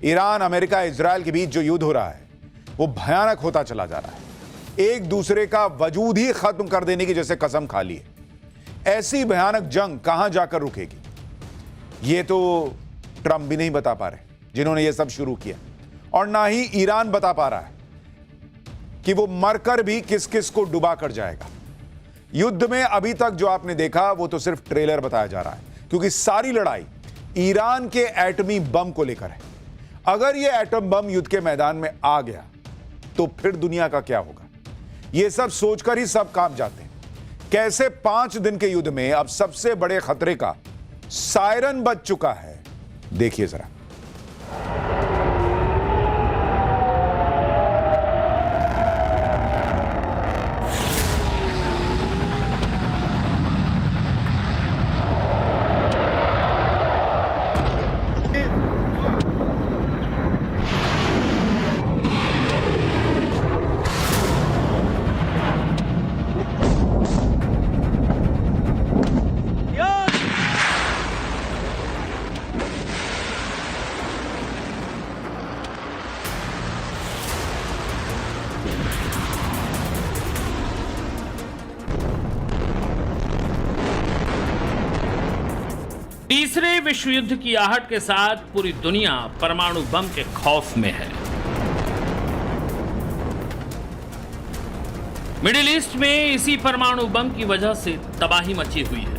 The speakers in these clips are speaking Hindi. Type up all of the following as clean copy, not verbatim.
ईरान, अमेरिका, इजराइल के बीच जो युद्ध हो रहा है वो भयानक होता चला जा रहा है। एक दूसरे का वजूद ही खत्म कर देने की जैसे कसम खा ली है। ऐसी भयानक जंग कहां जाकर रुकेगी, ये तो ट्रंप भी नहीं बता पा रहे जिन्होंने ये सब शुरू किया, और ना ही ईरान बता पा रहा है कि वो मरकर भी किस किस को डुबा कर जाएगा। युद्ध में अभी तक जो आपने देखा वो तो सिर्फ ट्रेलर बताया जा रहा है, क्योंकि सारी लड़ाई ईरान के एटमी बम को लेकर है। अगर ये एटम बम युद्ध के मैदान में आ गया तो फिर दुनिया का क्या होगा, ये सब सोचकर ही सब कांप जाते हैं। कैसे 5 दिन के युद्ध में अब सबसे बड़े खतरे का सायरन बज चुका है, देखिए जरा। तीसरे विश्व युद्ध की आहट के साथ पूरी दुनिया परमाणु बम के खौफ में है। मिडिल ईस्ट में इसी परमाणु बम की वजह से तबाही मची हुई है।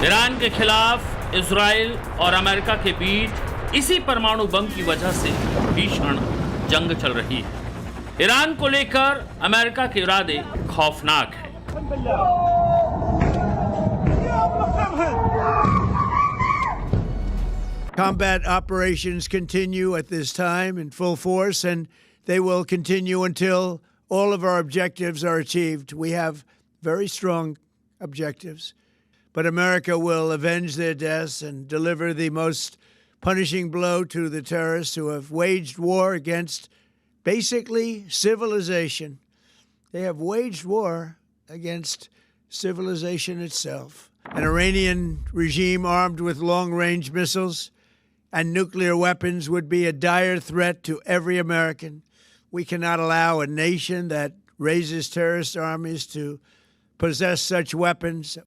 ईरान के खिलाफ इजराइल और अमेरिका के बीच इसी परमाणु बम की वजह से भीषण जंग चल रही है। ईरान को लेकर अमेरिका के इरादे खौफनाक हैं। Combat operations continue at this time in full force, and they will continue until all of our objectives are achieved. We have very strong objectives, but America will avenge their deaths and deliver the most punishing blow to the terrorists who have waged war against basically civilization. They have waged war against civilization itself. An Iranian regime armed with long-range missiles and nuclear weapons would be a dire threat to every American. We cannot allow a nation that raises terrorist armies to possess such weapons.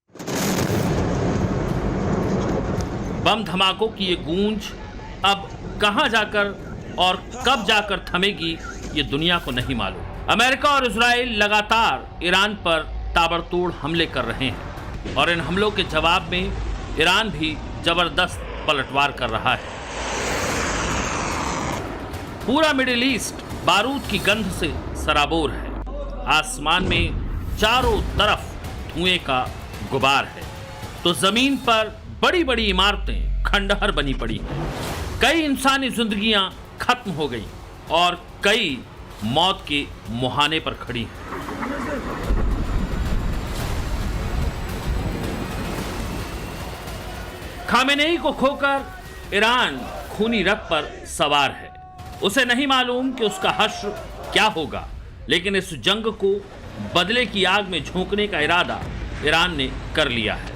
बम धमाकों की ये गूंज अब कहां जाकर और कब जाकर थमेगी, ये दुनिया को नहीं मालूम। अमेरिका और इजराइल लगातार ईरान पर ताबड़तोड़ हमले कर रहे हैं और इन हमलों के जवाब में ईरान भी जबरदस्त पलटवार कर रहा है। पूरा मिडिल ईस्ट बारूद की गंध से सराबोर है। आसमान में चारों तरफ धुएं का गुबार है, तो जमीन पर बड़ी बड़ी इमारतें खंडहर बनी पड़ी हैं। कई इंसानी जिंदगियां खत्म हो गई और कई मौत के मुहाने पर खड़ी हैं। खामेनेई को खोकर ईरान खूनी रथ पर सवार है। उसे नहीं मालूम कि उसका हश्र क्या होगा, लेकिन इस जंग को बदले की आग में झोंकने का इरादा ईरान ने कर लिया है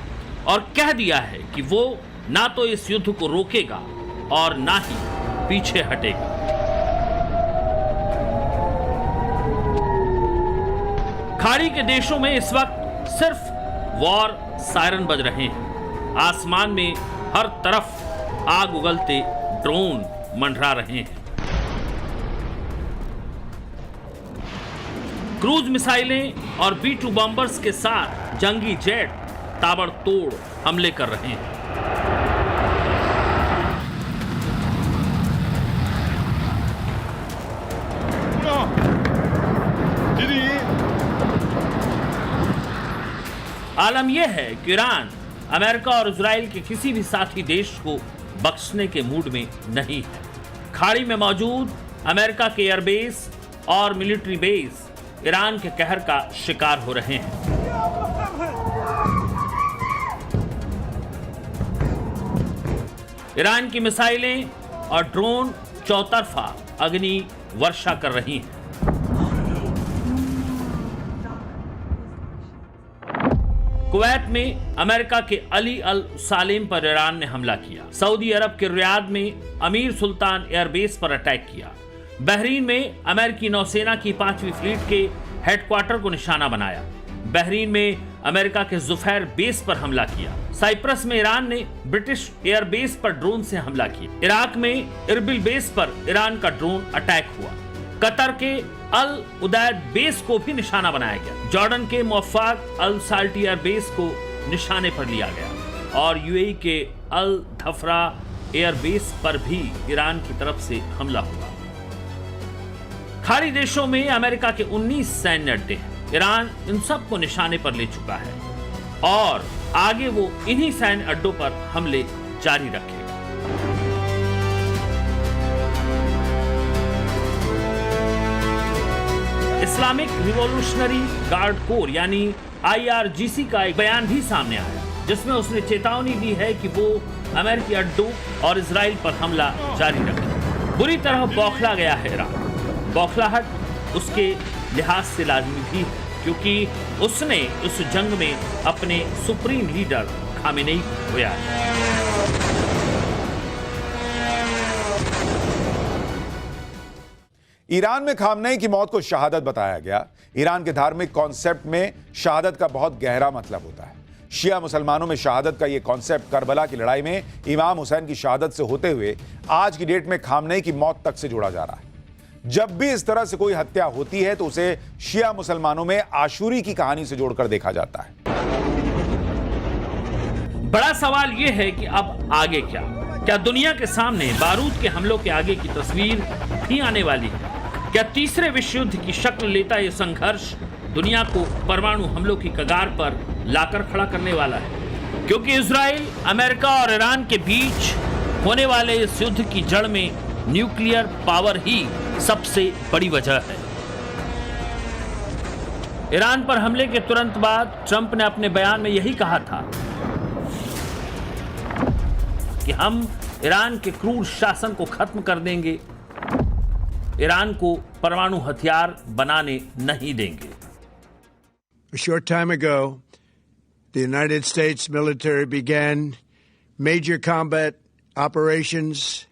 और कह दिया है कि वो ना तो इस युद्ध को रोकेगा और ना ही पीछे हटेगा। खाड़ी के देशों में इस वक्त सिर्फ वॉर सायरन बज रहे हैं। आसमान में हर तरफ आग उगलते ड्रोन मंडरा रहे हैं। क्रूज मिसाइलें और B-2 बॉम्बर्स के साथ जंगी जेट ताबड़तोड़ हमले कर रहे हैं। आलम यह है कि ईरान अमेरिका और इजराइल के किसी भी साथी देश को बख्शने के मूड में नहीं है। खाड़ी में मौजूद अमेरिका के एयरबेस और मिलिट्री बेस ईरान के कहर का शिकार हो रहे हैं। ईरान की मिसाइलें और ड्रोन चौतरफा अग्नि वर्षा कर रही हैं। कुवैत में अमेरिका के अली अल सालेम पर ईरान ने हमला किया। सऊदी अरब के रियाद में अमीर सुल्तान एयरबेस पर अटैक किया। बहरीन में अमेरिकी नौसेना की 5वीं फ्लीट के हेडक्वार्टर को निशाना बनाया। बहरीन में अमेरिका के जुफैर बेस पर हमला किया। साइप्रस में ईरान ने ब्रिटिश एयरबेस पर ड्रोन से हमला किया। इराक में इरबिल बेस पर ईरान का ड्रोन अटैक हुआ। कतर के अल उदैद बेस को भी निशाना बनाया गया। जॉर्डन के मुवफ्फक अल साल्टी एयरबेस को निशाने पर लिया गया और यूएई के अल धफरा एयरबेस पर भी ईरान की तरफ से हमला हुआ। खाड़ी देशों में अमेरिका के 19 सैन्य अड्डे हैं। ईरान इन सब को निशाने पर ले चुका है और आगे वो इन्हीं सैन्य अड्डों पर हमले जारी रखेगा। इस्लामिक रिवॉल्यूशनरी गार्ड कोर यानी IRGC का एक बयान भी सामने आया, जिसमें उसने चेतावनी दी है कि वो अमेरिकी अड्डों और इजराइल पर हमला जारी रखे। बुरी तरह बौखला गया है ईरान। बौखलाहट उसके लिहाज से लाजमी भी है, क्योंकि उसने इस जंग में अपने सुप्रीम लीडर खामेनेई को खोया है। ईरान में खामनेई की मौत को शहादत बताया गया। ईरान के धार्मिक कॉन्सेप्ट में शहादत का बहुत गहरा मतलब होता है। शिया मुसलमानों में शहादत का यह कॉन्सेप्ट करबला की लड़ाई में इमाम हुसैन की शहादत से होते हुए आज की डेट में खामनेई की मौत तक से जोड़ा जा रहा है। जब भी इस तरह से कोई हत्या होती है तो उसे शिया मुसलमानों में आशूरी की कहानी से जोड़कर देखा जाता है। बड़ा सवाल यह है कि अब आगे क्या? क्या दुनिया के सामने बारूद के हमलों के आगे की तस्वीर भी आने वाली है? क्या तीसरे विश्व युद्ध की शक्ल लेता यह संघर्ष दुनिया को परमाणु हमलों की कगार पर लाकर खड़ा करने वाला है? क्योंकि इजराइल, अमेरिका और ईरान के बीच होने वाले इस युद्ध की जड़ में न्यूक्लियर पावर ही सबसे बड़ी वजह है। ईरान पर हमले के तुरंत बाद ट्रंप ने अपने बयान में यही कहा था कि हम ईरान के क्रूर शासन को खत्म कर देंगे, ईरान को परमाणु हथियार बनाने नहीं देंगे। A short time ago, the United States military began major combat operations.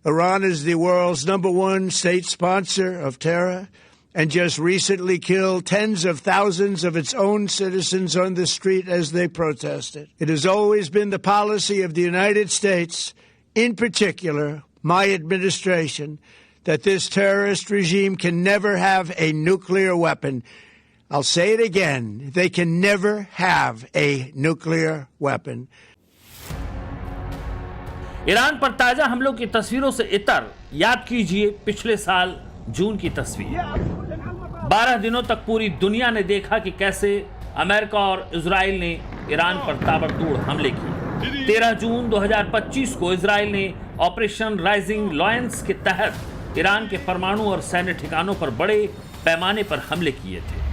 Iran is the world's #1 state sponsor of terror and just recently killed tens of thousands of its own citizens on the street as they protested. It has always been the policy of the United States, in particular my administration, that this terrorist regime can never have a nuclear weapon. I'll say it again, they can never have a nuclear weapon. Iran पर ताजा हमलों की तस्वीरों से इतर याद कीजिए पिछले साल जून की तस्वीर। 12 दिनों तक पूरी दुनिया ने देखा कि कैसे अमेरिका और इजराइल ने ईरान पर ताबड़तोड़ हमले किए। 13 जून 2025 को इजराइल ने ऑपरेशन राइजिंग लॉयंस के तहत ईरान के परमाणु और सैन्य ठिकानों पर बड़े पैमाने पर हमले किए थे।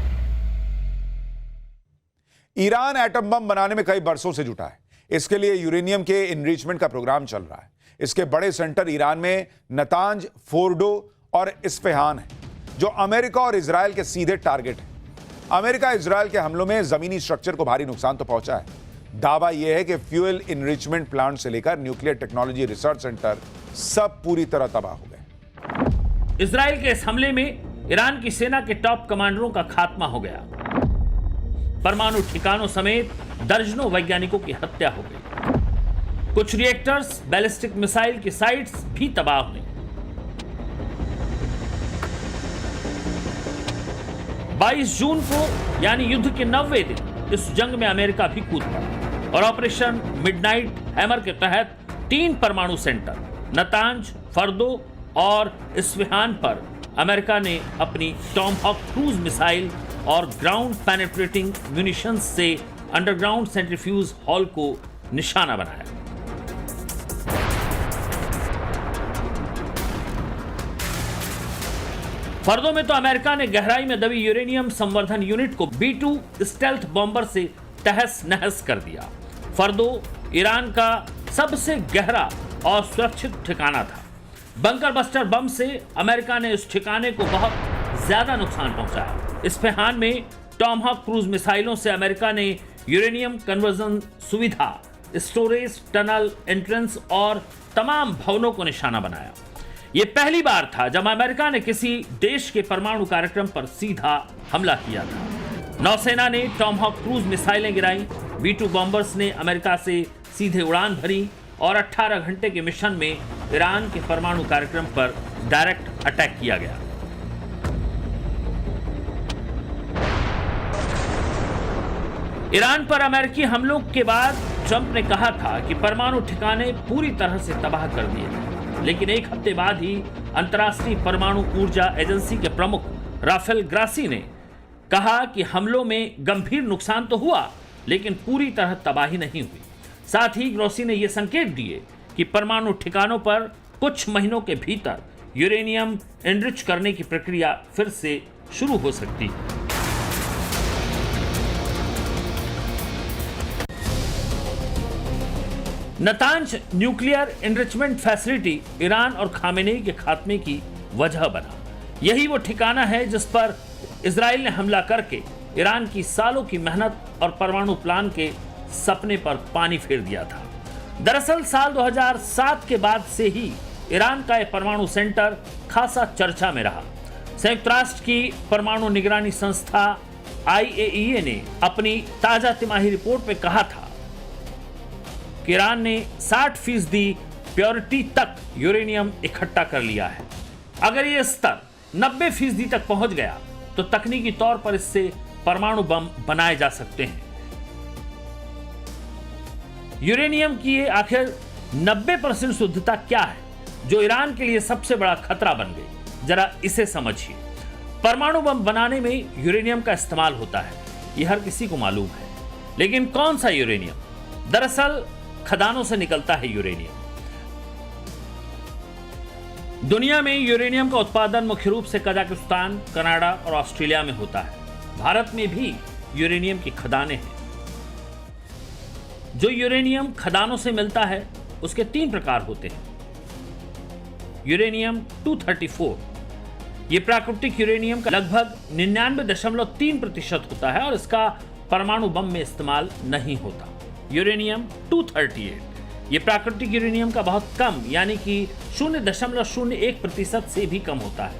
ईरान एटम बम बनाने में कई बरसों से जुटा है। इसके लिए यूरेनियम के इनरिचमेंट का प्रोग्राम चल रहा है। इसके बड़े सेंटर ईरान में नतांज, फोर्डो और इस्फहान है, जो अमेरिका और इजराइल के सीधे टारगेट है। अमेरिका इजराइल के हमलों में जमीनी स्ट्रक्चर को भारी नुकसान तो पहुंचा है। दावा यह है कि फ्यूल इनरिचमेंट प्लांट से लेकर न्यूक्लियर टेक्नोलॉजी रिसर्च सेंटर सब पूरी तरह तबाह हो गए। इजराइल के इस हमले में ईरान की सेना के टॉप कमांडरों का खात्मा हो गया। परमाणु ठिकानों समेत दर्जनों वैज्ञानिकों की हत्या हो गई। कुछ रिएक्टर्स, बैलिस्टिक मिसाइल की साइट्स भी तबाह हुई। 22 जून को यानी युद्ध के 90वें दिन इस जंग में अमेरिका भी कूद पड़ा और ऑपरेशन मिडनाइट हैमर के तहत 3 परमाणु सेंटर नतांज, फर्दो और इस्फहान पर अमेरिका ने अपनी टॉमहॉक क्रूज मिसाइल और ग्राउंड पेनेट्रेटिंग म्यूनिशंस से अंडरग्राउंड सेंट्रीफ्यूज हॉल को निशाना बनाया। फर्दो में तो अमेरिका ने गहराई में दबी यूरेनियम संवर्धन यूनिट को B-2 स्टेल्थ बॉम्बर से तहस नहस कर दिया। फर्दो ईरान का सबसे गहरा और सुरक्षित ठिकाना था। बंकर बस्टर बम से अमेरिका ने इस ठिकाने को बहुत ज्यादा नुकसान पहुंचाया। इस्फहान में टॉमहॉक क्रूज मिसाइलों से अमेरिका ने यूरेनियम कन्वर्जन सुविधा, स्टोरेज, टनल, एंट्रेंस और तमाम भवनों को निशाना बनाया। यह पहली बार था जब अमेरिका ने किसी देश के परमाणु कार्यक्रम पर सीधा हमला किया था। नौसेना ने टॉमहॉक क्रूज मिसाइलें गिराई, B-2 बॉम्बर्स ने अमेरिका से सीधे उड़ान भरी और 18 घंटे के मिशन में ईरान के परमाणु कार्यक्रम पर डायरेक्ट अटैक किया गया। ईरान पर अमेरिकी हमलों के बाद ट्रंप ने कहा था कि परमाणु ठिकाने पूरी तरह से तबाह कर दिए गए, लेकिन एक हफ्ते बाद ही अंतर्राष्ट्रीय परमाणु ऊर्जा एजेंसी के प्रमुख राफेल ग्रासी ने कहा कि हमलों में गंभीर नुकसान तो हुआ, लेकिन पूरी तरह तबाही नहीं हुई। साथ ही ग्रोसी ने यह संकेत दिए कि परमाणु ठिकानों पर कुछ महीनों के भीतर यूरेनियम एनरिच करने की प्रक्रिया फिर से शुरू हो सकती है। Natanz nuclear enrichment facility Iran और खामेनेई के खात्मे की वजह बना। यही वो ठिकाना है जिस पर इजराइल ने हमला करके ईरान की सालों की मेहनत और परमाणु प्लान के सपने पर पानी फेर दिया था। दरअसल साल 2007 के बाद से ही ईरान का यह परमाणु सेंटर खासा चर्चा में रहा। संयुक्त राष्ट्र की परमाणु निगरानी संस्था IAEA ने अपनी ताजा तिमाही रिपोर्ट में कहा था कि ईरान ने 60% प्योरिटी तक यूरेनियम इकट्ठा कर लिया है। अगर यह स्तर 90% तक पहुंच गया तो तकनीकी तौर पर इससे परमाणु बम बनाए जा सकते हैं। यूरेनियम की ये आखिर 90% शुद्धता क्या है जो ईरान के लिए सबसे बड़ा खतरा बन गई, जरा इसे समझिए। परमाणु बम बनाने में यूरेनियम का इस्तेमाल होता है, यह हर किसी को मालूम है, लेकिन कौन सा यूरेनियम? दरअसल खदानों से निकलता है यूरेनियम। दुनिया में यूरेनियम का उत्पादन मुख्य रूप से कजाकिस्तान, कनाडा और ऑस्ट्रेलिया में होता है। भारत में भी यूरेनियम की खदानें हैं। जो यूरेनियम खदानों से मिलता है उसके 3 प्रकार होते हैं। यूरेनियम 234, यह प्राकृतिक यूरेनियम का लगभग 99.3% होता है और इसका परमाणु बम में इस्तेमाल नहीं होता। यूरेनियम 238, यह प्राकृतिक यूरेनियम का बहुत कम यानी कि 0.01% से भी कम होता है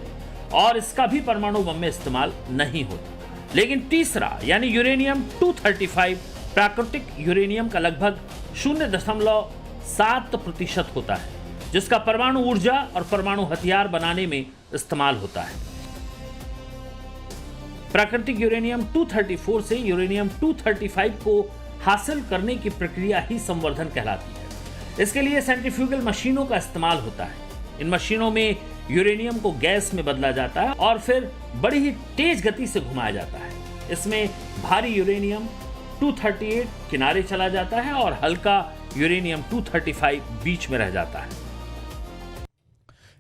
और इसका भी परमाणु बम में इस्तेमाल नहीं होता। लेकिन तीसरा यानी यूरेनियम 235 प्राकृतिक यूरेनियम का लगभग 0.7% होता है, जिसका परमाणु ऊर्जा और परमाणु हथियार बनाने में इस्तेमाल होता है। प्राकृतिक यूरेनियम 234 से यूरेनियम 235 को हासिल करने की प्रक्रिया ही संवर्धन कहलाती है। इसके लिए सेंट्रीफ्यूगल मशीनों का इस्तेमाल होता है। इन मशीनों में यूरेनियम को गैस में बदला जाता है और फिर बड़ी ही तेज गति से घुमाया जाता है। इसमें भारी यूरेनियम 238 किनारे चला जाता है और हल्का यूरेनियम 235 बीच में रह जाता है।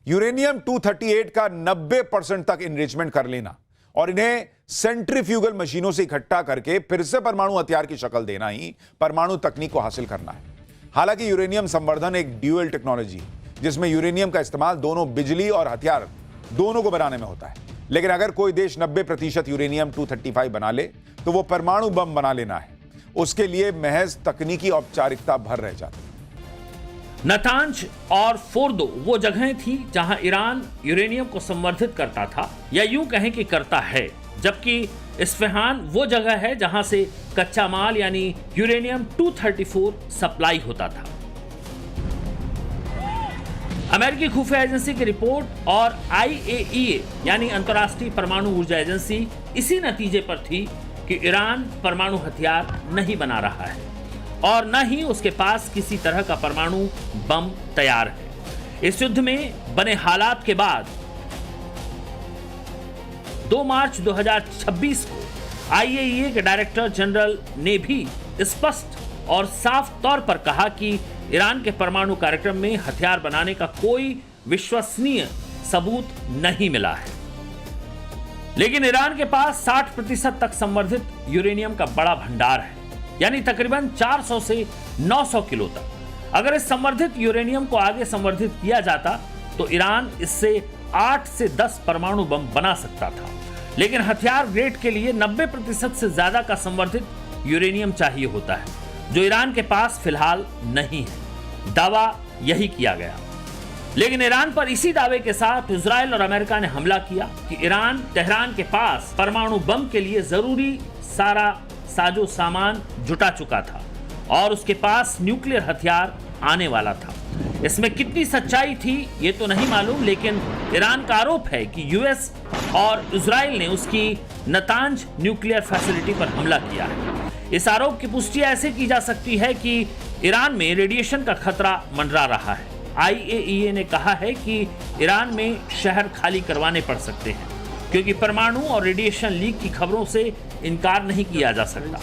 यूरेनियम 238 का 90% तक इनरिचमेंट कर लेना और इन्हें सेंट्रीफ्यूगल मशीनों से इकट्ठा करके फिर से परमाणु हथियार की शक्ल देना ही परमाणु तकनीक को हासिल करना है। हालांकि यूरेनियम संवर्धन एक ड्यूअल टेक्नोलॉजी है जिसमें यूरेनियम का इस्तेमाल दोनों बिजली और हथियार दोनों को बनाने में होता है। लेकिन अगर कोई देश 90% यूरेनियम 235 बना ले तो वो परमाणु बम बना लेना है। उसके लिए महज तकनीकी औपचारिकता भर रह जाती है। नतांज और फोर्दो वो जगहें थी जहां ईरान यूरेनियम को संवर्धित करता था, या यूं कहें कि करता है, जबकि इस्फहान वो जगह है जहां से कच्चा माल यानी यूरेनियम 234 सप्लाई होता था। अमेरिकी खुफिया एजेंसी की रिपोर्ट और IAEA यानी अंतर्राष्ट्रीय परमाणु ऊर्जा एजेंसी इसी नतीजे पर थी कि ईरान परमाणु हथियार नहीं बना रहा है और न ही उसके पास किसी तरह का परमाणु बम तैयार है। इस युद्ध में बने हालात के बाद 2 मार्च 2026 को IAEA के डायरेक्टर जनरल ने भी स्पष्ट और साफ तौर पर कहा कि ईरान के परमाणु कार्यक्रम में हथियार बनाने का कोई विश्वसनीय सबूत नहीं मिला है। लेकिन ईरान के पास 60% तक संवर्धित यूरेनियम का बड़ा भंडार है, यानी तकरीबन 400 से 900 किलो तक। अगर इस संवर्धित यूरेनियम को आगे संवर्धित किया जाता तो ईरान इससे 8 से 10 परमाणु बम बना सकता था। लेकिन हथियार ग्रेड के लिए 90% से ज्यादा का संवर्धित यूरेनियम चाहिए होता है, जो ईरान के पास फिलहाल नहीं है। दावा यही किया गया, लेकिन ईरान पर इसी दावे के साथ इजराइल और अमेरिका ने हमला किया कि ईरान तेहरान के पास परमाणु बम के लिए जरूरी सारा साजो सामान जुटा चुका था और उसके पास न्यूक्लियर हथियार आने वाला था। इसमें कितनी सच्चाई थी ये तो नहीं मालूम, लेकिन ईरान का आरोप है कि यूएस और इजराइल ने उसकी नतांज न्यूक्लियर फैसिलिटी पर हमला किया है। इस आरोप की पुष्टि ऐसे की जा सकती है कि ईरान में रेडिएशन का खतरा मंडरा रहा है। IAEA ने कहा है कि ईरान में शहर खाली करवाने पड़ सकते हैं, क्योंकि परमाणु और रेडिएशन लीक की खबरों से इनकार नहीं किया जा सकता।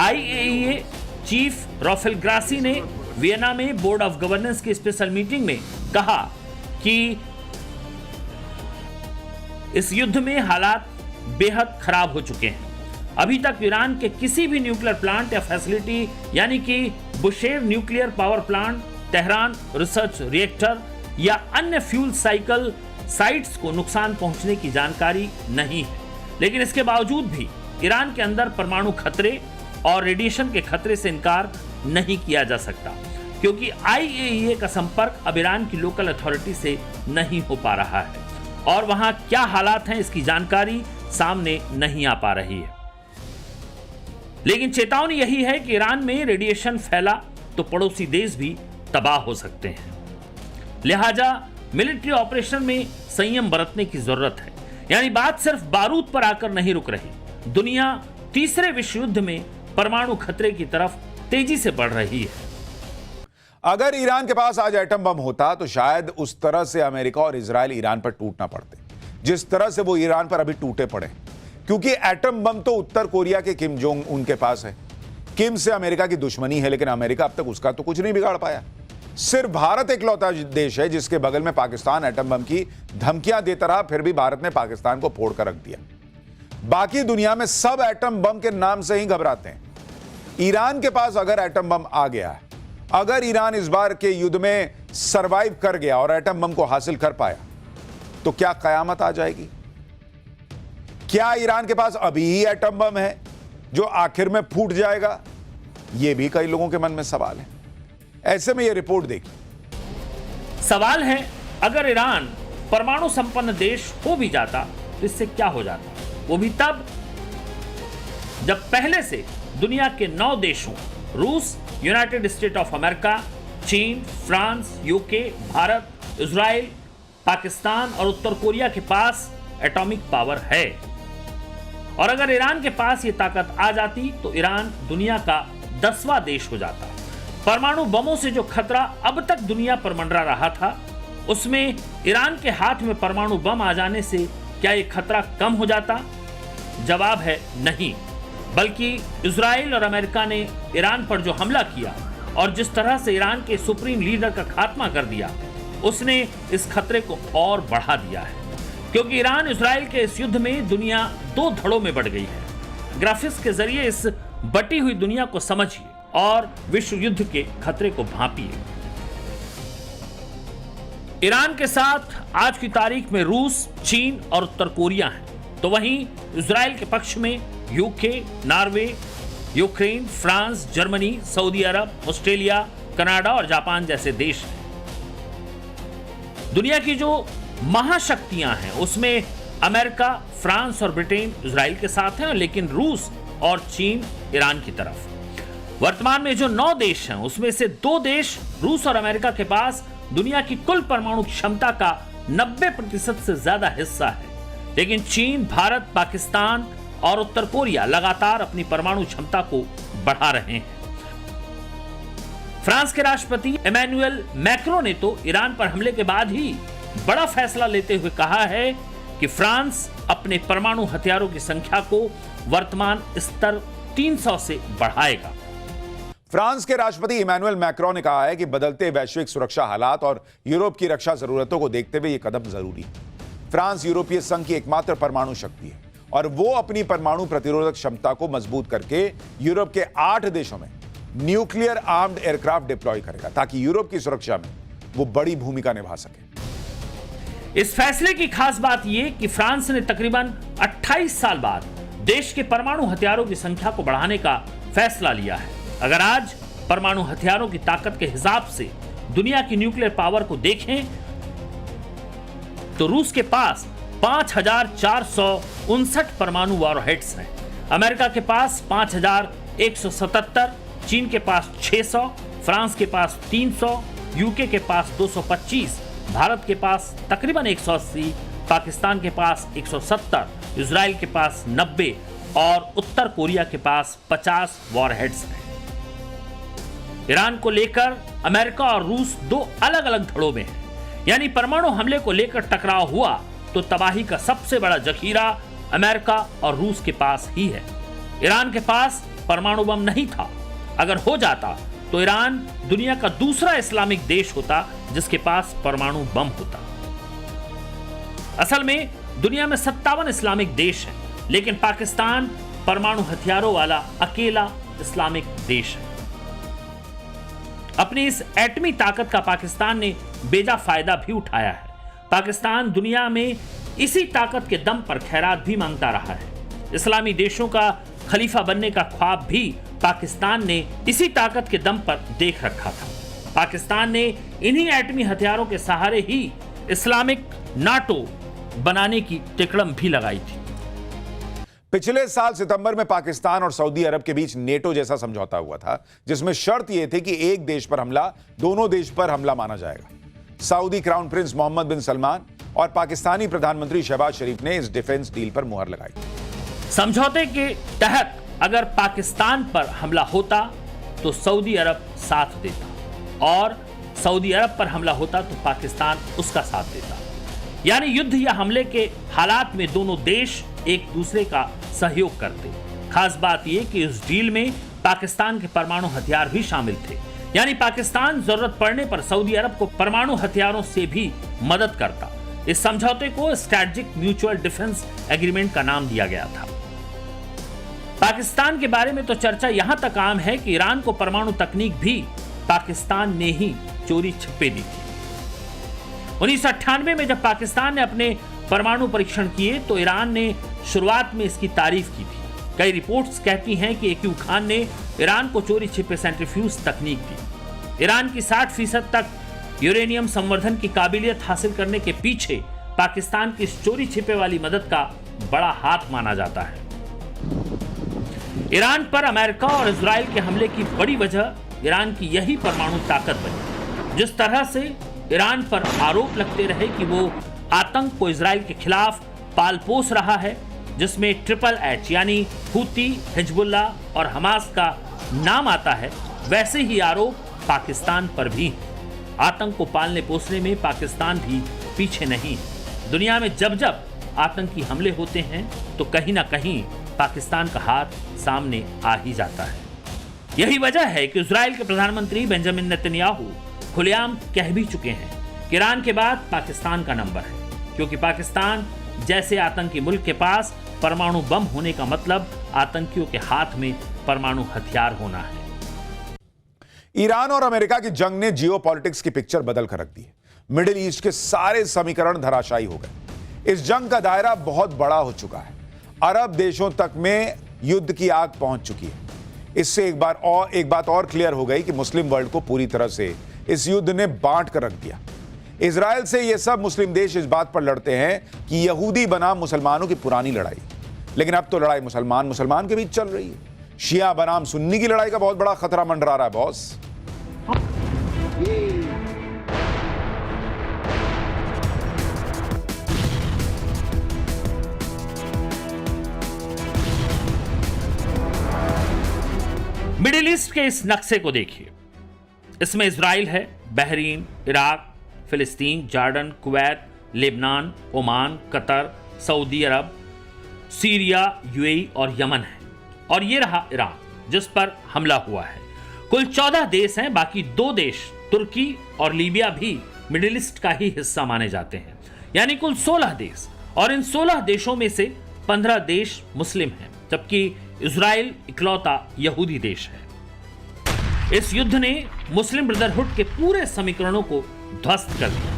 IAEA चीफ राफेल ग्रासी ने वियना में बोर्ड ऑफ गवर्नेंस की स्पेशल मीटिंग में कहा कि इस युद्ध में हालात बेहद खराब हो चुके हैं। अभी तक ईरान के किसी भी न्यूक्लियर प्लांट या फैसिलिटी यानी कि Bushehr nuclear power plant, Tehran research reactor या अन्य फ्यूल साइकिल साइट्स को नुकसान पहुंचने की जानकारी नहीं है। लेकिन इसके बावजूद भी ईरान के अंदर परमाणु खतरे और रेडिएशन के खतरे से इनकार नहीं किया जा सकता, क्योंकि IAEA का संपर्क अब ईरान की लोकल अथॉरिटी से नहीं हो पा रहा है और वहां क्या हालात हैं इसकी जानकारी सामने नहीं आ पा रही है। लेकिन चेतावनी यही है कि ईरान में रेडिएशन फैला तो पड़ोसी देश भी तबाह हो सकते हैं। लिहाजा मिलिट्री ऑपरेशन में संयम बरतने की जरूरत है। यानी बात सिर्फ बारूद पर आकर नहीं रुक रही। दुनिया तीसरे विश्व युद्ध में परमाणु खतरे की तरफ तेजी से बढ़ रही है। अगर ईरान के पास आज एटम बम होता तो शायद उस तरह से अमेरिका और इजराइल ईरान पर टूट ना पड़ते जिस तरह से वो ईरान पर अभी टूटे पड़े, क्योंकि एटम बम तो उत्तर कोरिया के किम जोंग उनके पास है। किम से अमेरिका की दुश्मनी है, लेकिन अमेरिका अब तक उसका तो कुछ नहीं बिगाड़ पाया। सिर्फ भारत इकलौता देश है जिसके बगल में पाकिस्तान एटम बम की धमकियां देता रहा, फिर भी भारत ने पाकिस्तान को फोड़ कर रख दिया। बाकी दुनिया में सब एटम बम के नाम से ही घबराते हैं। ईरान के पास अगर एटम बम आ गया है, अगर ईरान इस बार के युद्ध में सरवाइव कर गया और एटम बम को हासिल कर पाया, तो क्या कयामत आ जाएगी? क्या ईरान के पास अभी ही एटम बम है जो आखिर में फूट जाएगा? यह भी कई लोगों के मन में सवाल है। ऐसे में यह रिपोर्ट देखिए। सवाल है, अगर ईरान परमाणु संपन्न देश हो भी जाता तो इससे क्या हो जाता? वो भी तब जब पहले से दुनिया के 9 देशों रूस, यूनाइटेड स्टेट ऑफ अमेरिका, चीन, France, UK, Bharat, Israel, Pakistan और उत्तर कोरिया के पास एटॉमिक पावर है। और अगर ईरान के पास ये ताकत आ जाती तो ईरान दुनिया का 10वां देश हो जाता। परमाणु बमों से जो खतरा अब तक दुनिया पर मंडरा रहा था, उसमें ईरान के हाथ में परमाणु बम आ जाने से क्या ये खतरा कम हो जाता? जवाब है नहीं, बल्कि इजराइल और अमेरिका ने ईरान पर जो हमला किया और जिस तरह से ईरान के सुप्रीम लीडर का खात्मा कर दिया, उसने इस खतरे को और बढ़ा दिया है। क्योंकि ईरान इजराइल के इस युद्ध में दुनिया 2 धड़ों में बढ़ गई है। ग्राफिक्स के जरिए इस बटी हुई दुनिया को समझिए और विश्व युद्ध के खतरे को भांपिए। ईरान के साथ आज की तारीख में रूस, चीन और उत्तर कोरिया हैं, तो वहीं इजराइल के पक्ष में UK, Norway, Ukraine, France, Germany, Saudi Arab, Australia, Canada और जापान जैसे देश हैं। दुनिया की जो महाशक्तियां हैं उसमें अमेरिका, फ्रांस और ब्रिटेन इजराइल के साथ हैं, लेकिन रूस और चीन ईरान की तरफ। वर्तमान में जो 9 देश हैं उसमें से 2 देश रूस और अमेरिका के पास दुनिया की कुल परमाणु क्षमता का 90% से ज्यादा हिस्सा है। लेकिन चीन, भारत, पाकिस्तान और उत्तर कोरिया लगातार अपनी परमाणु क्षमता को बढ़ा रहे हैं। फ्रांस के राष्ट्रपति इमैनुअल मैक्रों ने तो ईरान पर हमले के बाद ही बड़ा फैसला लेते हुए कहा है कि फ्रांस अपने परमाणु हथियारों की संख्या को वर्तमान स्तर 300 से बढ़ाएगा। फ्रांस के राष्ट्रपति इमैनुअल मैक्रों ने कहा है कि बदलते वैश्विक सुरक्षा हालात और यूरोप की रक्षा जरूरतों को देखते हुए यह कदम जरूरी है। फ्रांस यूरोपीय संघ की एकमात्र परमाणु शक्ति है और वो अपनी परमाणु प्रतिरोधक क्षमता को मजबूत करके यूरोप के 8 देशों में न्यूक्लियर आर्म्ड एयरक्राफ्ट डिप्लॉय करेगा, ताकि यूरोप की सुरक्षा में वो बड़ी भूमिका निभा सके। इस फैसले की खास बात यह कि फ्रांस ने तकरीबन 28 साल बाद देश के परमाणु हथियारों की संख्या को बढ़ाने का फैसला लिया है। अगर आज परमाणु हथियारों की ताकत के हिसाब से दुनिया की न्यूक्लियर पावर को देखें तो रूस के पास 5,459 परमाणु वॉरहेड्स हैं, अमेरिका के पास 5,177, चीन के पास 600, फ्रांस के पास 300, यूके के पास 225, भारत के पास तकरीबन 180, पाकिस्तान के पास 170, इजराइल के पास 90 और उत्तर कोरिया के पास 50 वॉरहेड्स हैं। ईरान को लेकर अमेरिका और रूस दो अलग अलग धड़ों में हैं, यानी परमाणु हमले को लेकर टकराव हुआ तो तबाही का सबसे बड़ा जखीरा अमेरिका और रूस के पास ही है। ईरान के पास परमाणु बम नहीं था, अगर हो जाता तो ईरान दुनिया का दूसरा इस्लामिक देश होता जिसके पास परमाणु बम होता। असल में दुनिया में 57 इस्लामिक देश हैं, लेकिन पाकिस्तान परमाणु हथियारों वाला अकेला इस्लामिक देश है। अपनी इस एटमी ताकत का पाकिस्तान ने बेजा फायदा भी उठाया है। पाकिस्तान दुनिया में इसी ताकत के दम पर खैरात भी मांगता रहा है। इस्लामी देशों का खलीफा बनने का ख्वाब भी पाकिस्तान ने इसी ताकत के दम पर देख रखा था। पाकिस्तान ने इन्हीं एटमी हथियारों के सहारे ही इस्लामिक नाटो बनाने की तिकड़म भी लगाई थी। पिछले साल सितंबर में पाकिस्तान और सऊदी अरब के बीच नेटो जैसा समझौता हुआ था, जिसमें शर्त यह थी कि एक देश पर हमला दोनों देश पर हमला माना जाएगा। सऊदी क्राउन प्रिंस मोहम्मद बिन सलमान और पाकिस्तानी प्रधानमंत्री शहबाज शरीफ ने इस डिफेंस डील पर मुहर लगाई। समझौते के तहत अगर पाकिस्तान पर हमला होता तो सऊदी अरब साथ देता और सऊदी अरब पर हमला होता तो पाकिस्तान उसका साथ देता। यानी युद्ध या हमले के हालात में दोनों देश एक दूसरे का सहयोग करते। खास बात यह कि इस डील में पाकिस्तान के परमाणु हथियार भी शामिल थे, यानी पाकिस्तान जरूरत पड़ने पर सऊदी अरब को परमाणु हथियारों से भी मदद करता। इस समझौते को स्ट्रैटेजिक म्यूचुअल डिफेंस एग्रीमेंट का नाम दिया गया था। पाकिस्तान के बारे में तो चर्चा यहां तक आम है कि ईरान को परमाणु तकनीक भी पाकिस्तान ने ही चोरी छिपे दी थी। 1998 में जब पाकिस्तान ने अपने परमाणु परीक्षण किए तो ईरान ने शुरुआत में इसकी तारीफ की थी। कई रिपोर्ट्स कहती हैं कि एक्यू खान ने ईरान को चोरी छिपे सेंट्रीफ्यूज तकनीक दी। ईरान की 60% तक यूरेनियम संवर्धन की काबिलियत हासिल करने के पीछे पाकिस्तान की इस चोरी छिपे वाली मदद का बड़ा हाथ माना जाता है। ईरान पर अमेरिका और इजराइल के हमले की बड़ी वजह ईरान की यही परमाणु ताकत बनी। जिस तरह से ईरान पर आरोप लगते रहे कि वो आतंक को इजराइल के खिलाफ पालपोस रहा है, जिसमें HHH यानी हूती, हिजबुल्लाह और हमास का नाम आता है, वैसे ही आरोप पाकिस्तान पर भी हैं। आतंक को पालने पोसने में पाकिस्तान भी पीछे नहीं है। दुनिया में जब जब आतंकी हमले होते हैं तो कहीं ना कहीं पाकिस्तान का हाथ सामने आ ही जाता है। यही वजह है कि इजराइल के प्रधानमंत्री बेंजामिन नेतन्याहू खुलेआम कह भी चुके हैं कि ईरान के बाद पाकिस्तान का नंबर है, क्योंकि पाकिस्तान जैसे आतंकी मुल्क के पास परमाणु बम होने का मतलब आतंकियों के हाथ में परमाणु हथियार होना है। ईरान और अमेरिका की जंग ने जियोपॉलिटिक्स की पिक्चर बदल कर रख दी है। मिडिल ईस्ट के सारे समीकरण धराशायी हो गए। इस जंग का दायरा बहुत बड़ा हो चुका है। अरब देशों तक में युद्ध की आग पहुंच चुकी है। इससे एक बात और क्लियर हो गई कि मुस्लिम वर्ल्ड को पूरी तरह से इस युद्ध ने बांट कर रख दिया। इजराइल से ये सब मुस्लिम देश इस बात पर लड़ते हैं कि यहूदी बनाम मुसलमानों की पुरानी लड़ाई, लेकिन अब तो लड़ाई मुसलमान के बीच चल रही है। शिया बनाम सुन्नी की लड़ाई का बहुत बड़ा खतरा मंडरा रहा है बॉस। मिडिल ईस्ट के इस नक्शे को देखिए। इसमें इजराइल है, बहरीन, इराक, फिलिस्तीन, Jordan, Kuwait, Lebanon, Oman, Qatar, Saudi Arab, Syria, UAE और यमन है। और ये रहा ईरान जिस पर हमला हुआ है। कुल 14 देश हैं। बाकी 2 देश तुर्की और लीबिया भी मिडिल ईस्ट का ही हिस्सा माने जाते हैं, यानी कुल 16 देश। और इन 16 देशों में से 15 देश मुस्लिम हैं, जबकि इजराइल इकलौता यहूदी देश है। इस युद्ध ने मुस्लिम ब्रदरहुड के पूरे समीकरणों को ध्वस्त कर दिया।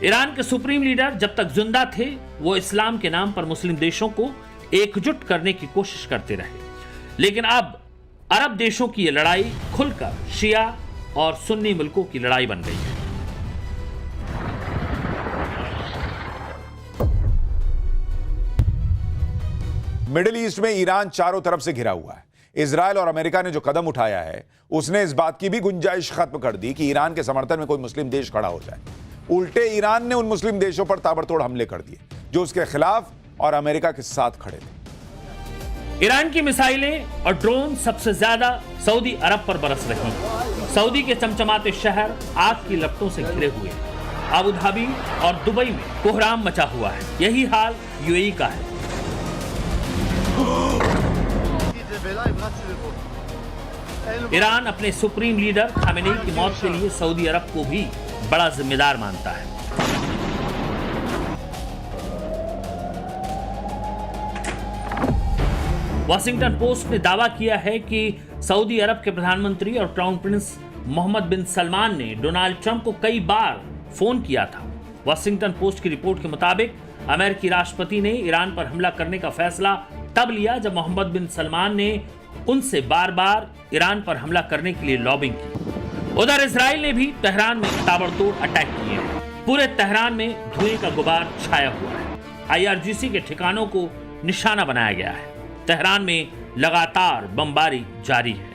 ईरान के सुप्रीम लीडर जब तक जिंदा थे वो इस्लाम के नाम पर मुस्लिम देशों को एकजुट करने की कोशिश करते रहे। लेकिन अब अरब देशों की यह लड़ाई खुलकर शिया और सुन्नी मुल्कों की लड़ाई बन गई है। मिडिल ईस्ट में ईरान चारों तरफ से घिरा हुआ है। इजराइल और अमेरिका ने जो कदम उठाया है उसने इस बात की भी गुंजाइश खत्म कर दी कि ईरान के समर्थन में कोई मुस्लिम देश खड़ा हो जाए। उल्टे ईरान ने उन मुस्लिम देशों पर ताबड़तोड़ हमले कर दिए जो उसके खिलाफ और अमेरिका के साथ खड़े थे। ईरान की मिसाइलें और ड्रोन सबसे ज्यादा सऊदी अरब पर बरस रही हैं। सऊदी के चमचमाते शहर आग की लपटों से घिरे हुए हैं। अबू धाबी और दुबई में कोहराम मचा हुआ है। यही हाल यूएई का है। ईरान अपने सुप्रीम लीडर खामेनेई की मौत के लिए सऊदी अरब को भी बड़ा जिम्मेदार मानता है। वॉशिंगटन पोस्ट ने दावा किया है कि सऊदी अरब के प्रधानमंत्री और क्राउन प्रिंस मोहम्मद बिन सलमान ने डोनाल्ड ट्रंप को कई बार फोन किया था। वॉशिंगटन पोस्ट की रिपोर्ट के मुताबिक अमेरिकी राष्ट्रपति ने ईरान पर हमला करने का फैसला तब लिया जब मोहम्मद बिन सलमान ने उनसे बार बार ईरान पर हमला करने के लिए लॉबिंग की। उधर इजराइल ने भी तेहरान में ताबड़तोड़ अटैक किए हैं। पूरे तेहरान में धुएं का गुबार छाया हुआ है। आईआरजीसी के ठिकानों को निशाना बनाया गया है। तेहरान में लगातार बमबारी जारी है।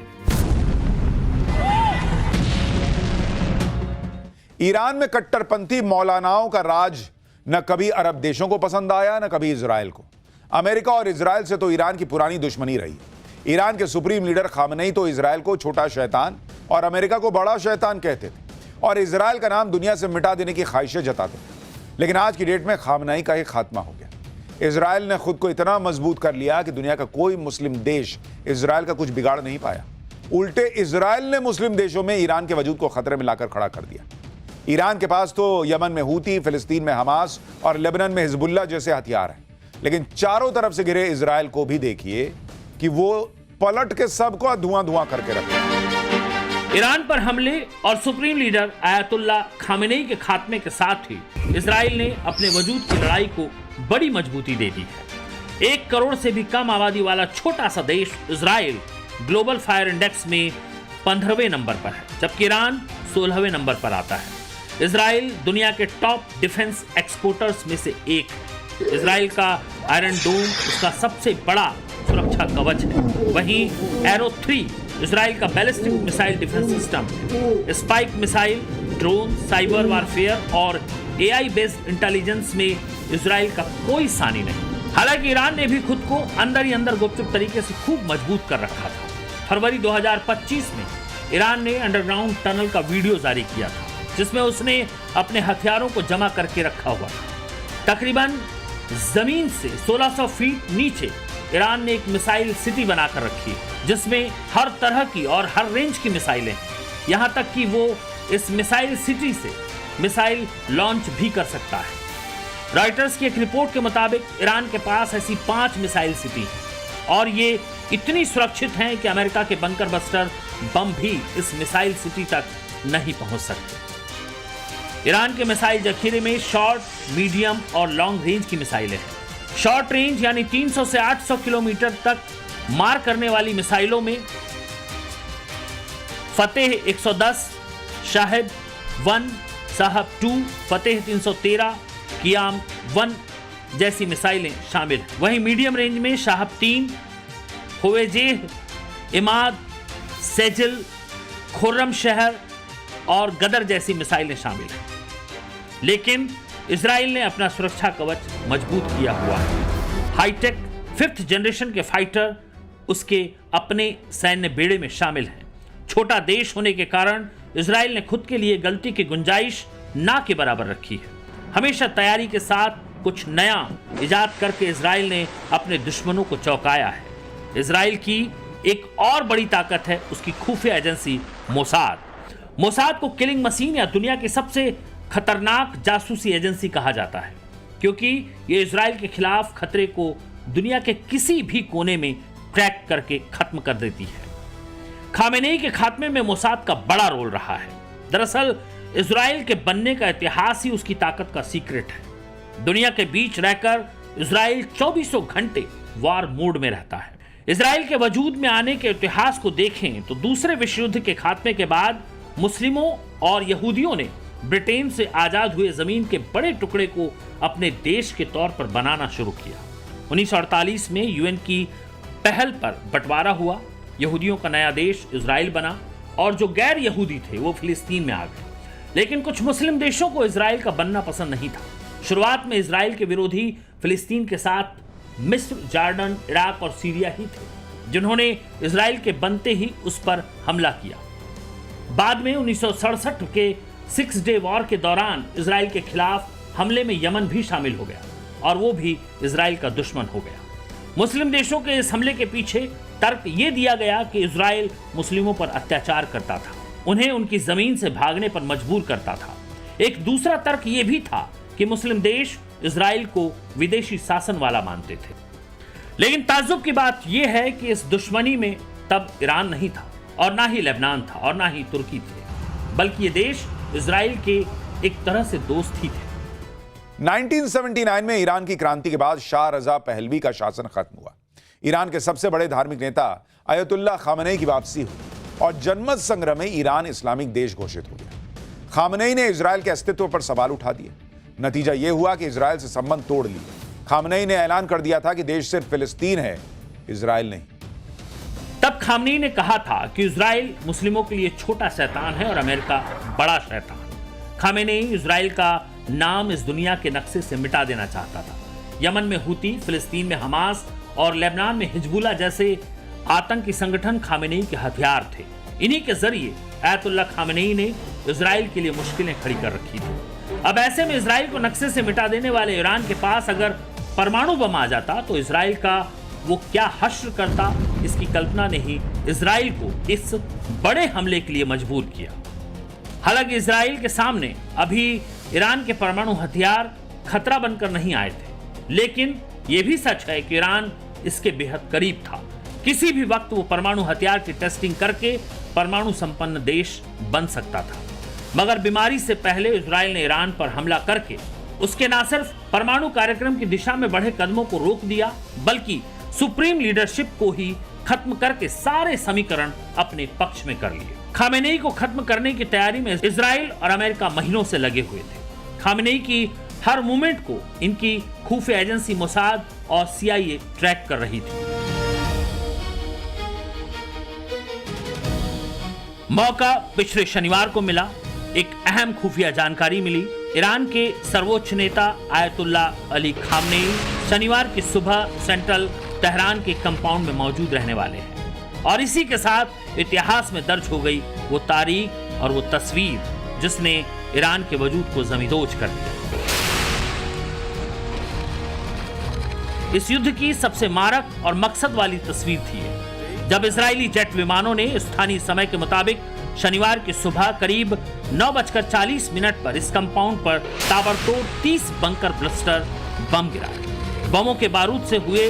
ईरान में कट्टरपंथी मौलानाओं का राज न कभी अरब देशों को पसंद आया न कभी इजराइल को। अमेरिका और इजराइल से तो ईरान की पुरानी दुश्मनी रही। ईरान के सुप्रीम लीडर खामेनेई तो इजराइल को छोटा शैतान और अमेरिका को बड़ा शैतान कहते थे और इजराइल का नाम दुनिया से मिटा देने की ख्वाहिशें जताते थे। लेकिन आज की डेट में खामेनेई का ही खात्मा हो गया। इजराइल ने खुद को इतना मजबूत कर लिया कि दुनिया का कोई मुस्लिम देश इजराइल का कुछ बिगाड़ नहीं पाया। उल्टे इजराइल ने मुस्लिम देशों में ईरान के वजूद को खतरे में लाकर खड़ा कर दिया। ईरान के पास तो यमन में हूती, फिलिस्तीन में हमास और लेबनान में हिजबुल्लाह जैसे हथियार हैं। लेकिन चारों तरफ से घिरे इजराइल को भी देखिए कि वो पलट के सबको धुआं धुआं करके रखे। ईरान पर हमले और सुप्रीम लीडर आयतुल्लाह खामेनेई के खात्मे के साथ ही इजराइल ने अपने वजूद की लड़ाई को बड़ी मजबूती दे दी है। 1 करोड़ से भी कम आबादी वाला छोटा सा देश इजराइल ग्लोबल फायर इंडेक्स में 15वें नंबर पर है, जबकि ईरान 16वें नंबर पर आता है। इजराइल दुनिया के टॉप डिफेंस एक्सपोर्टर्स में से एक है। इजराइल का आयरन डोम उसका सबसे बड़ा सुरक्षा कवच है। वहीं एरो 3 इजराइल का बैलिस्टिक मिसाइल डिफेंस सिस्टम है। Spike missile, drone, cyber warfare और एआई बेस्ड इंटेलिजेंस में इजराइल का कोई सानी नहीं। हालांकि ईरान ने भी खुद को अंदर ही अंदर गुपचुप तरीके से खूब मजबूत कर रखा था। फरवरी 2025 में ईरान ने अंडरग्राउंड टनल का वीडियो जारी किया था जिसमें उसने अपने हथियारों को जमा करके रखा हुआ था। तकरीबन जमीन से 1600 फीट नीचे ईरान ने एक मिसाइल सिटी बनाकर रखी है जिसमें हर तरह की और हर रेंज की मिसाइलें हैं। यहां तक कि वो इस मिसाइल सिटी से मिसाइल लॉन्च भी कर सकता है। रॉयटर्स की एक रिपोर्ट के मुताबिक ईरान के पास ऐसी 5 मिसाइल सिटी हैं और ये इतनी सुरक्षित हैं कि अमेरिका के बंकर बस्टर बम भी इस मिसाइल सिटी तक नहीं पहुंच सकते। ईरान के मिसाइल जखीरे में शॉर्ट, मीडियम और लॉन्ग रेंज की मिसाइलें हैं। शॉर्ट रेंज यानी 300 से 800 किलोमीटर तक मार करने वाली मिसाइलों में फतेह 110, शाहिद 1, साहब 2, फतेह 313, कियाम 1 जैसी मिसाइलें शामिल हैं। वहीं मीडियम रेंज में शाहब 3, हुवेजेह, इमाद, सेजल, खुर्रम शहर और गदर जैसी मिसाइलें शामिल हैं। लेकिन इजराइल ने अपना सुरक्षा कवच मजबूत किया हुआ है। हाईटेक 5th जनरेशन के फाइटर उसके अपने सैन्य बेड़े में शामिल हैं। छोटा देश होने के कारण इजराइल ने खुद के लिए गलती की गुंजाइश ना के बराबर रखी है। हमेशा तैयारी के साथ कुछ नया इजाद करके इजराइल ने अपने दुश्मनों को चौंकाया है। इजराइल की एक और बड़ी ताकत है उसकी खुफिया एजेंसी मोसाद। मोसाद को किलिंग मशीन या दुनिया की सबसे खतरनाक जासूसी एजेंसी कहा जाता है क्योंकि ये इजराइल के खिलाफ खतरे को दुनिया के किसी भी कोने में क्रैक करके खत्म कर देती है। खामेनेई के खात्मे में मोसाद का बड़ा रोल रहा है। दरअसल इजराइल के बनने का इतिहास ही उसकी ताकत का सीक्रेट है। दुनिया के बीच रहकर इजराइल 2400 घंटे वॉर मोड में रहता है। इजराइल के वजूद में आने के इतिहास को देखें तो दूसरे विश्व युद्ध के खात्मे के बाद मुस्लिमों और यहूदियों ने ब्रिटेन से आजाद हुए जमीन के बड़े टुकड़े को अपने देश के तौर पर बनाना शुरू किया। 1948 में यूएन की पहल पर बंटवारा हुआ, यहूदियों का नया देश इजराइल बना और जो गैर यहूदी थे वो फिलिस्तीन में आ गए। लेकिन कुछ मुस्लिम देशों को इजराइल का बनना पसंद नहीं था। शुरुआत में इजराइल के विरोधी फिलिस्तीन के साथ मिस्र, जॉर्डन, इराक और सीरिया ही थे, जिन्होंने इजराइल के बनते ही उस पर हमला किया। बाद में 1967 के 6 डे वॉर के दौरान इजराइल के खिलाफ हमले में यमन भी शामिल हो गया और वो भी इजराइल का दुश्मन हो गया। मुस्लिम देशों के इस हमले के पीछे तर्क ये दिया गया कि इजराइल मुस्लिमों पर अत्याचार करता था, उन्हें उनकी जमीन से भागने पर मजबूर करता था। एक दूसरा तर्क ये भी था कि मुस्लिम देश इजराइल को विदेशी शासन वाला मानते थे। लेकिन ताज्जुब की बात यह है कि इस दुश्मनी में तब ईरान नहीं था और ना ही लेबनान था और ना ही तुर्की थे, बल्कि ये देश इजराइल के एक तरह से दोस्त ही थे। 1979 में ईरान की क्रांति के बाद शाह रजा पहलवी का शासन खत्म हुआ। ईरान के सबसे बड़े धार्मिक नेता अयतुल्ला खामनेई की वापसी हुई और जनमत संग्रह में ईरान इस्लामिक देश घोषित हो गया। खामनेई ने इजराइल के अस्तित्व पर सवाल उठा दिए। नतीजा यह हुआ कि इजराइल से संबंध तोड़ लिए। खामनेई ने ऐलान कर दिया था कि देश सिर्फ फिलिस्तीन है, इजराइल नहीं। तब खामनेई ने कहा था कि इजराइल मुस्लिमों के लिए छोटा शैतान है और अमेरिका बड़ा शैतान। खामनेई इजराइल का नाम इस दुनिया के नक्शे से मिटा देना चाहता था। यमन में हुती, फिलिस्तीन में हमास और लेबनान में हिजबुल्लाह जैसे आतंकी संगठन खामनेई के हथियार थे। इन्हीं के जरिए अयतुल्ला खामनेई ने इजराइल के लिए मुश्किलें खड़ी कर रखी थी। अब ऐसे में इजराइल को नक्शे से मिटा देने वाले ईरान के पास अगर परमाणु बम आ जाता तो इजराइल का वो क्या हश्र करता, इसकी कल्पना ने ही इजराइल को इस बड़े हमले के लिए मजबूर किया। हालांकि इजराइल के सामने अभी ईरान के परमाणु हथियार खतरा बनकर नहीं आए थे, लेकिन यह भी सच है कि ईरान इसके बेहद करीब था। किसी भी वक्त वो परमाणु हथियार की टेस्टिंग करके परमाणु संपन्न देश बन सकता था। मगर बीमारी से पहले इजराइल ने ईरान पर हमला करके उसके न सिर्फ परमाणु कार्यक्रम की दिशा में बढ़े कदमों को रोक दिया, बल्कि सुप्रीम लीडरशिप को ही खत्म करके सारे समीकरण अपने पक्ष में कर लिए। खामेनेई को खत्म करने की तैयारी में इजराइल और अमेरिका महीनों से लगे हुए थे। खामेनेई की हर मूवमेंट को इनकी खुफिया एजेंसी मोसाद और CIA ट्रैक कर रही थी। मौका पिछले शनिवार को मिला। एक अहम खुफिया जानकारी मिली। ईरान के सर्वोच्च नेता आयतुल्ला अली खामनेई शनिवार की सुबह सेंट्रल तेहरान के कंपाउंड में मौजूद रहने वाले हैं और इसी के साथ इतिहास में दर्ज हो गई वो तारीख और वो तस्वीर जिसने ईरान के वजूद को जमींदोज कर दिया। इस युद्ध की सबसे मारक और मकसद वाली तस्वीर थी जब इजरायली जेट विमानों ने स्थानीय समय के मुताबिक शनिवार की सुबह करीब 9:40 पर इस कंपाउंड पर ताबड़तोड़ 30 बंकर ब्लास्टर बम गिराए। बमों के बारूद से हुए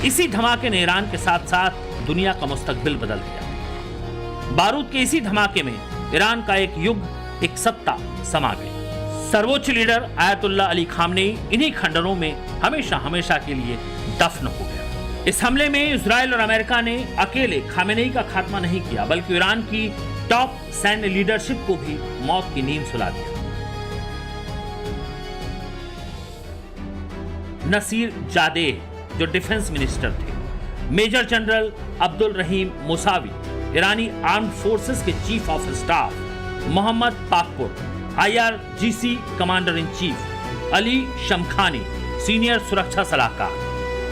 इसी धमाके ने ईरान के साथ साथ दुनिया का मुस्तकबिल बदल दिया। बारूद के इसी धमाके में ईरान का एक युग, एक सत्ता समा गई। सर्वोच्च लीडर आयतुल्ला अली खामनेई इन्हीं खंडरों में हमेशा हमेशा के लिए दफन हो गया। इस हमले में इजराइल और अमेरिका ने अकेले खामेनेई का खात्मा नहीं किया, बल्कि ईरान की टॉप सैन्य लीडरशिप को भी मौत की नींद सुला दिया। नसीर जादेह जो डिफेंस मिनिस्टर थे, major general Abdul Rahim Mousavi ईरानी आर्म्ड फोर्सेस के chief of staff, Mohammad Pakpour IRGC commander in chief, Ali Shamkhani senior सुरक्षा सलाहकार,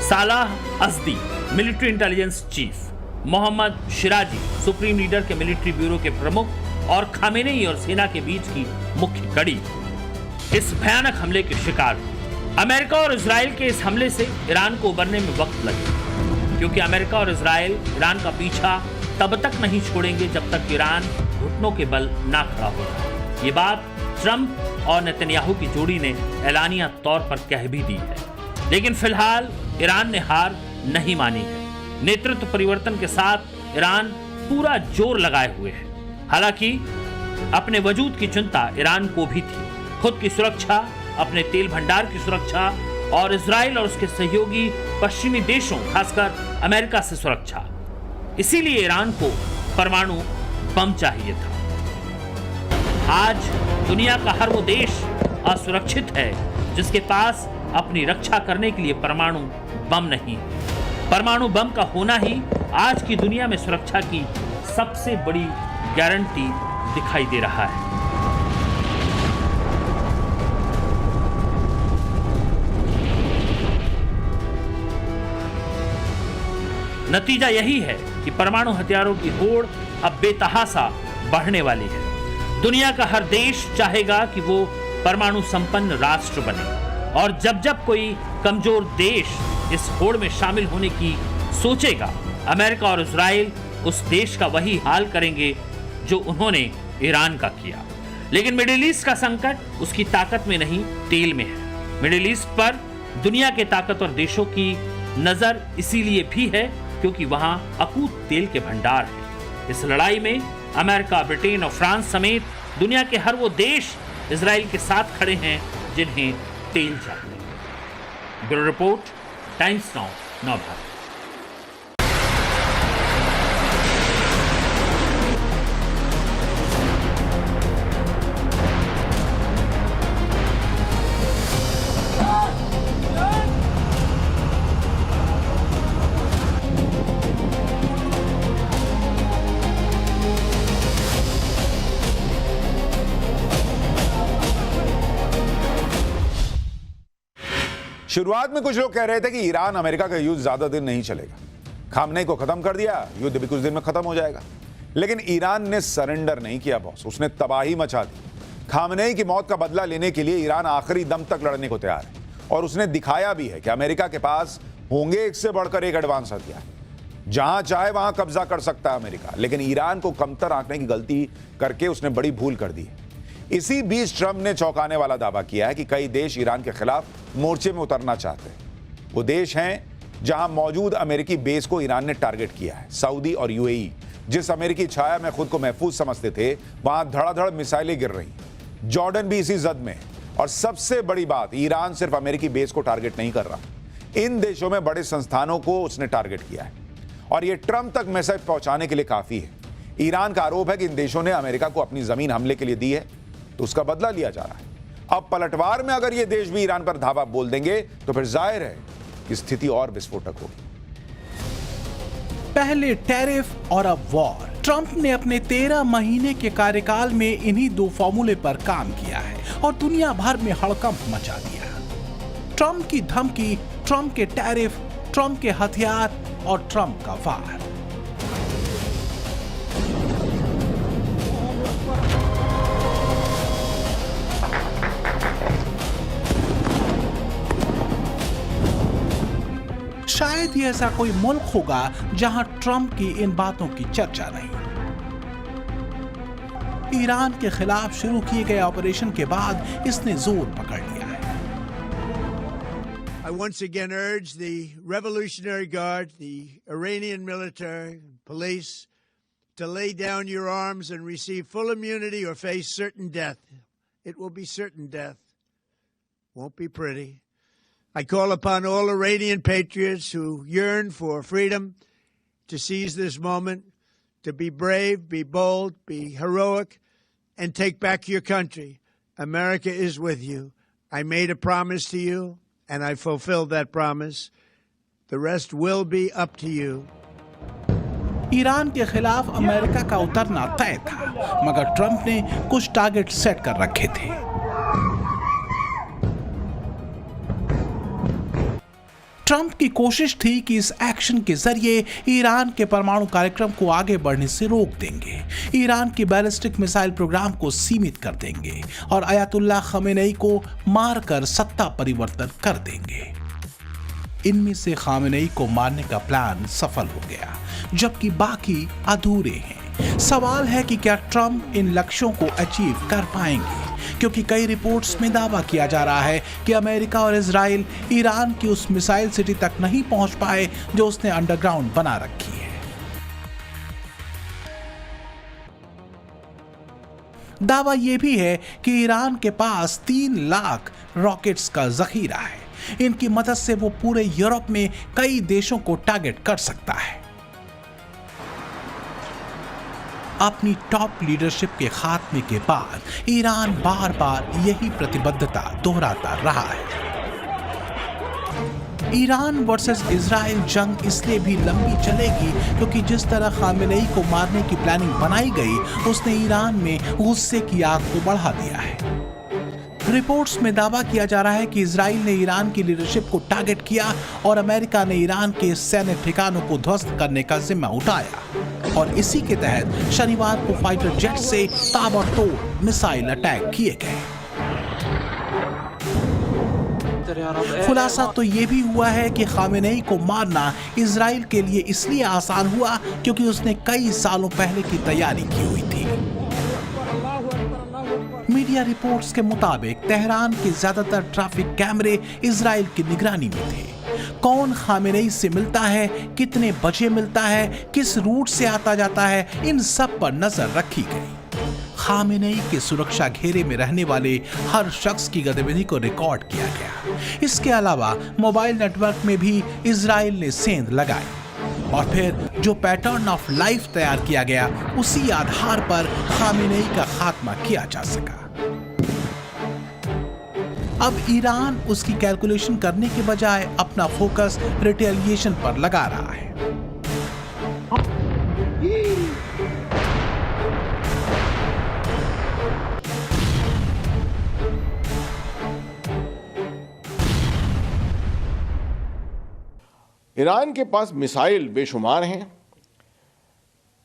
Saleh Asadi military intelligence chief, Mohammad Shirazi supreme leader के मिलिट्री ब्यूरो के प्रमुख और खामेनेई और सेना के बीच की मुख्य कड़ी इस भयानक हमले के शिकार हुए। अमेरिका और इजराइल के इस हमले से ईरान को उबरने में वक्त लगे, क्योंकि अमेरिका और इजराइल ईरान का पीछा तब तक नहीं छोड़ेंगे जब तक ईरान घुटनों के बल ना खड़ा हो। ये बात ट्रंप और नेतन्याहू की जोड़ी ने ऐलानिया तौर पर कह भी दी है, लेकिन फिलहाल ईरान ने हार नहीं मानी है। नेतृत्व परिवर्तन के साथ ईरान पूरा जोर लगाए हुए है। हालांकि अपने वजूद की चिंता ईरान को भी थी। खुद की सुरक्षा, अपने तेल भंडार की सुरक्षा और इजराइल और उसके सहयोगी पश्चिमी देशों खासकर अमेरिका से सुरक्षा। इसीलिए ईरान को परमाणु बम चाहिए था। आज दुनिया का हर वो देश असुरक्षित है जिसके पास अपनी रक्षा करने के लिए परमाणु बम नहीं है। परमाणु बम का होना ही आज की दुनिया में सुरक्षा की सबसे बड़ी गारंटी दिखाई दे रहा है। नतीजा यही है कि परमाणु हथियारों की होड़ अब बेतहासा बढ़ने वाली है। दुनिया का हर देश चाहेगा कि वो परमाणु संपन्न राष्ट्र बने, और जब जब कोई कमजोर देश इस होड़ में शामिल होने की सोचेगा, अमेरिका और इजराइल उस देश का वही हाल करेंगे जो उन्होंने ईरान का किया। लेकिन मिडिल ईस्ट का संकट उसकी ताकत में नहीं, तेल में है। मिडिल ईस्ट पर दुनिया के ताकतवर देशों की नजर इसीलिए भी है क्योंकि वहां अकूत तेल के भंडार हैं। इस लड़ाई में अमेरिका, ब्रिटेन और फ्रांस समेत दुनिया के हर वो देश इजराइल के साथ खड़े हैं जिन्हें तेल चाहिए। Bureau report, times now, Navbharat. शुरुआत में कुछ लोग कह रहे थे कि ईरान अमेरिका का युद्ध ज्यादा दिन नहीं चलेगा, खामनेई को खत्म कर दिया, युद्ध भी कुछ दिन में खत्म हो जाएगा। लेकिन ईरान ने सरेंडर नहीं किया बॉस, उसने तबाही मचा दी। खामनेई की मौत का बदला लेने के लिए ईरान आखिरी दम तक लड़ने को तैयार है, और उसने दिखाया भी है कि अमेरिका के पास होंगे एक से बढ़कर एक एडवांस हथियार। जहां चाहे वहां कब्जा कर सकता है अमेरिका, लेकिन ईरान को कमतर आंकने की गलती करके उसने बड़ी भूल कर दी है। इसी बीच ट्रंप ने चौंकाने वाला दावा किया है कि कई देश ईरान के खिलाफ मोर्चे में उतरना चाहते हैं। वो देश हैं जहां मौजूद अमेरिकी बेस को ईरान ने टारगेट किया है। सऊदी और यूएई, जिस अमेरिकी छाया में खुद को महफूज समझते थे, वहां धड़ाधड़ मिसाइलें गिर रही। जॉर्डन भी इसी जद में। और सबसे बड़ी बात, ईरान सिर्फ अमेरिकी बेस को टारगेट नहीं कर रहा, इन देशों में बड़े संस्थानों को उसने टारगेट किया है, और यह ट्रंप तक मैसेज पहुंचाने के लिए काफी है। ईरान का आरोप है कि इन देशों ने अमेरिका को अपनी जमीन हमले के लिए दी है, तो उसका बदला लिया जा रहा है। अब पलटवार में अगर ये देश भी ईरान पर धावा बोल देंगे तो फिर जाहिर है कि स्थिति और विस्फोटक होगी। पहले टैरिफ और अब वॉर। ट्रंप ने अपने 13 महीने के कार्यकाल में इन्हीं दो फॉर्मूले पर काम किया है और दुनिया भर में हड़कंप मचा दिया। ट्रंप की धमकी, ट्रंप के टैरिफ, ट्रंप के हथियार और ट्रंप का वार। शायद ही ऐसा कोई मुल्क होगा जहां ट्रंप की इन बातों की चर्चा नहीं। ईरान के खिलाफ शुरू किए गए ऑपरेशन के बाद इसने जोर पकड़ लिया है। I once again urge the Revolutionary Guard, the Iranian military, police, to lay down your arms and receive full immunity or face certain death. It will be certain death. Won't be pretty. I call upon all Iranian patriots who yearn for freedom to seize this moment, to be brave, be bold, be heroic, and take back your country. America is with you. I made a promise to you, and I fulfilled that promise. The rest will be up to you. Iran के खिलाफ अमेरिका का उतरना तय था, मगर ट्रंप ने कुछ टारगेट सेट कर रखे थे। ट्रंप की कोशिश थी कि इस एक्शन के जरिए ईरान के परमाणु कार्यक्रम को आगे बढ़ने से रोक देंगे, ईरान की बैलिस्टिक मिसाइल प्रोग्राम को सीमित कर देंगे और अयातुल्लाह खमेनेई को मारकर सत्ता परिवर्तन कर देंगे। इनमें से खामेनेई को मारने का प्लान सफल हो गया, जबकि बाकी अधूरे हैं। सवाल है कि क्या ट्रंप इन लक्ष्यों को अचीव कर पाएंगे, क्योंकि कई रिपोर्ट्स में दावा किया जा रहा है कि अमेरिका और इजराइल ईरान की उस मिसाइल सिटी तक नहीं पहुंच पाए जो उसने अंडरग्राउंड बना रखी है। दावा यह भी है कि ईरान के पास 3 लाख रॉकेट्स का जखीरा है, इनकी मदद से वो पूरे यूरोप में कई देशों को टारगेट कर सकता है। अपनी टॉप लीडरशिप के खात्मे के बाद ईरान बार बार यही प्रतिबद्धता दोहराता रहा है। ईरान वर्सेस इजराइल जंग इसलिए भी लंबी चलेगी क्योंकि जिस तरह खामेनेई को मारने की प्लानिंग बनाई गई, उसने ईरान में गुस्से की आग को बढ़ा दिया है। रिपोर्ट्स में दावा किया जा रहा है कि इजराइल ने ईरान की लीडरशिप को टारगेट किया और अमेरिका ने ईरान के सैन्य ठिकानों को ध्वस्त करने का जिम्मा उठाया और इसी के तहत शनिवार को फाइटर जेट से ताबड़तोड़ मिसाइल अटैक किए गए। खुलासा तो यह भी हुआ है कि खामेनेई को मारना इजराइल के लिए इसलिए आसान हुआ क्योंकि उसने कई सालों पहले की तैयारी की हुई थी। मीडिया रिपोर्ट्स के मुताबिक तेहरान के ज्यादातर ट्रैफिक कैमरे इजराइल की निगरानी में थे। कौन खामेनेई से मिलता है, कितने बजे मिलता है, किस रूट से आता जाता है, इन सब पर नजर रखी गई। खामेनेई के सुरक्षा घेरे में रहने वाले हर शख्स की गतिविधि को रिकॉर्ड किया गया। इसके अलावा मोबाइल नेटवर्क में भी इजराइल ने सेंध लगाई और फिर जो पैटर्न ऑफ लाइफ तैयार किया गया, उसी आधार पर खामेनेई का खात्मा किया जा सका। अब ईरान उसकी कैलकुलेशन करने के बजाय अपना फोकस रिटेलिएशन पर लगा रहा है। ईरान के पास मिसाइल बेशुमार हैं,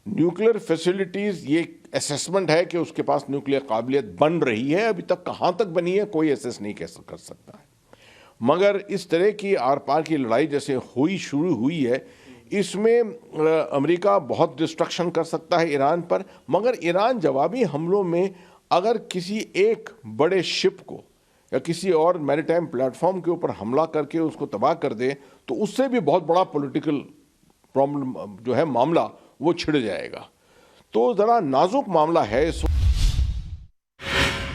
न्यूक्लियर फैसिलिटीज, ये असेसमेंट है कि उसके पास न्यूक्लियर काबिलियत बन रही है। अभी तक कहाँ तक बनी है कोई एसेस नहीं कर सकता है, मगर इस तरह की आर पार की लड़ाई जैसे शुरू हुई है, इसमें अमेरिका बहुत डिस्ट्रक्शन कर सकता है ईरान पर। मगर ईरान जवाबी हमलों में अगर किसी एक बड़े शिप को या किसी और मैरीटाइम प्लेटफॉर्म के ऊपर हमला करके उसको तबाह कर दे, तो उससे भी बहुत बड़ा पॉलिटिकल प्रॉब्लम जो है मामला वो छिड़ जाएगा। तो जरा नाजुक मामला है इस।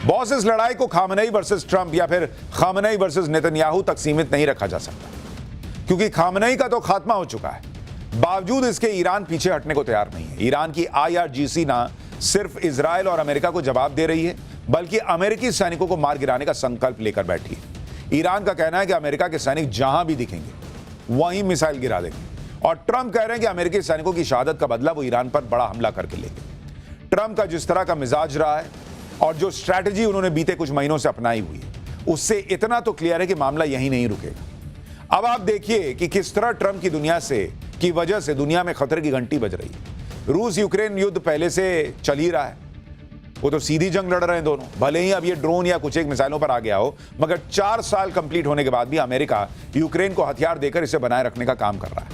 बॉस, इस लड़ाई को खामेनेई वर्सेस ट्रंप या फिर खामेनेई वर्सेस नेतन्याहू तक सीमित नहीं रखा जा सकता, क्योंकि खामेनेई का तो खात्मा हो चुका है। बावजूद इसके ईरान पीछे हटने को तैयार नहीं है। ईरान की IRGC ना सिर्फ इजराइल और अमेरिका को जवाब दे रही है, बल्कि अमेरिकी सैनिकों को मार गिराने का संकल्प लेकर बैठी है। ईरान का कहना है कि अमेरिका के सैनिक जहां भी दिखेंगे वहीं मिसाइल गिरा देंगे, और ट्रंप कह रहे हैं कि अमेरिकी सैनिकों की शहादत का बदला वो ईरान पर बड़ा हमला करके लेंगे। ट्रंप का जिस तरह का मिजाज रहा है और जो स्ट्रैटेजी उन्होंने बीते कुछ महीनों से अपनाई हुई है, उससे इतना तो क्लियर है कि मामला यहीं नहीं रुकेगा। अब आप देखिए कि किस तरह ट्रंप की की वजह से दुनिया में खतरे की घंटी बज रही है। रूस यूक्रेन युद्ध पहले से चल ही रहा है, वो तो सीधी जंग लड़ रहे हैं दोनों। भले ही अब ये ड्रोन या कुछ एक मिसाइलों पर आ गया हो, मगर 4 साल कंप्लीट होने के बाद भी अमेरिका यूक्रेन को हथियार देकर इसे बनाए रखने का काम कर रहा है।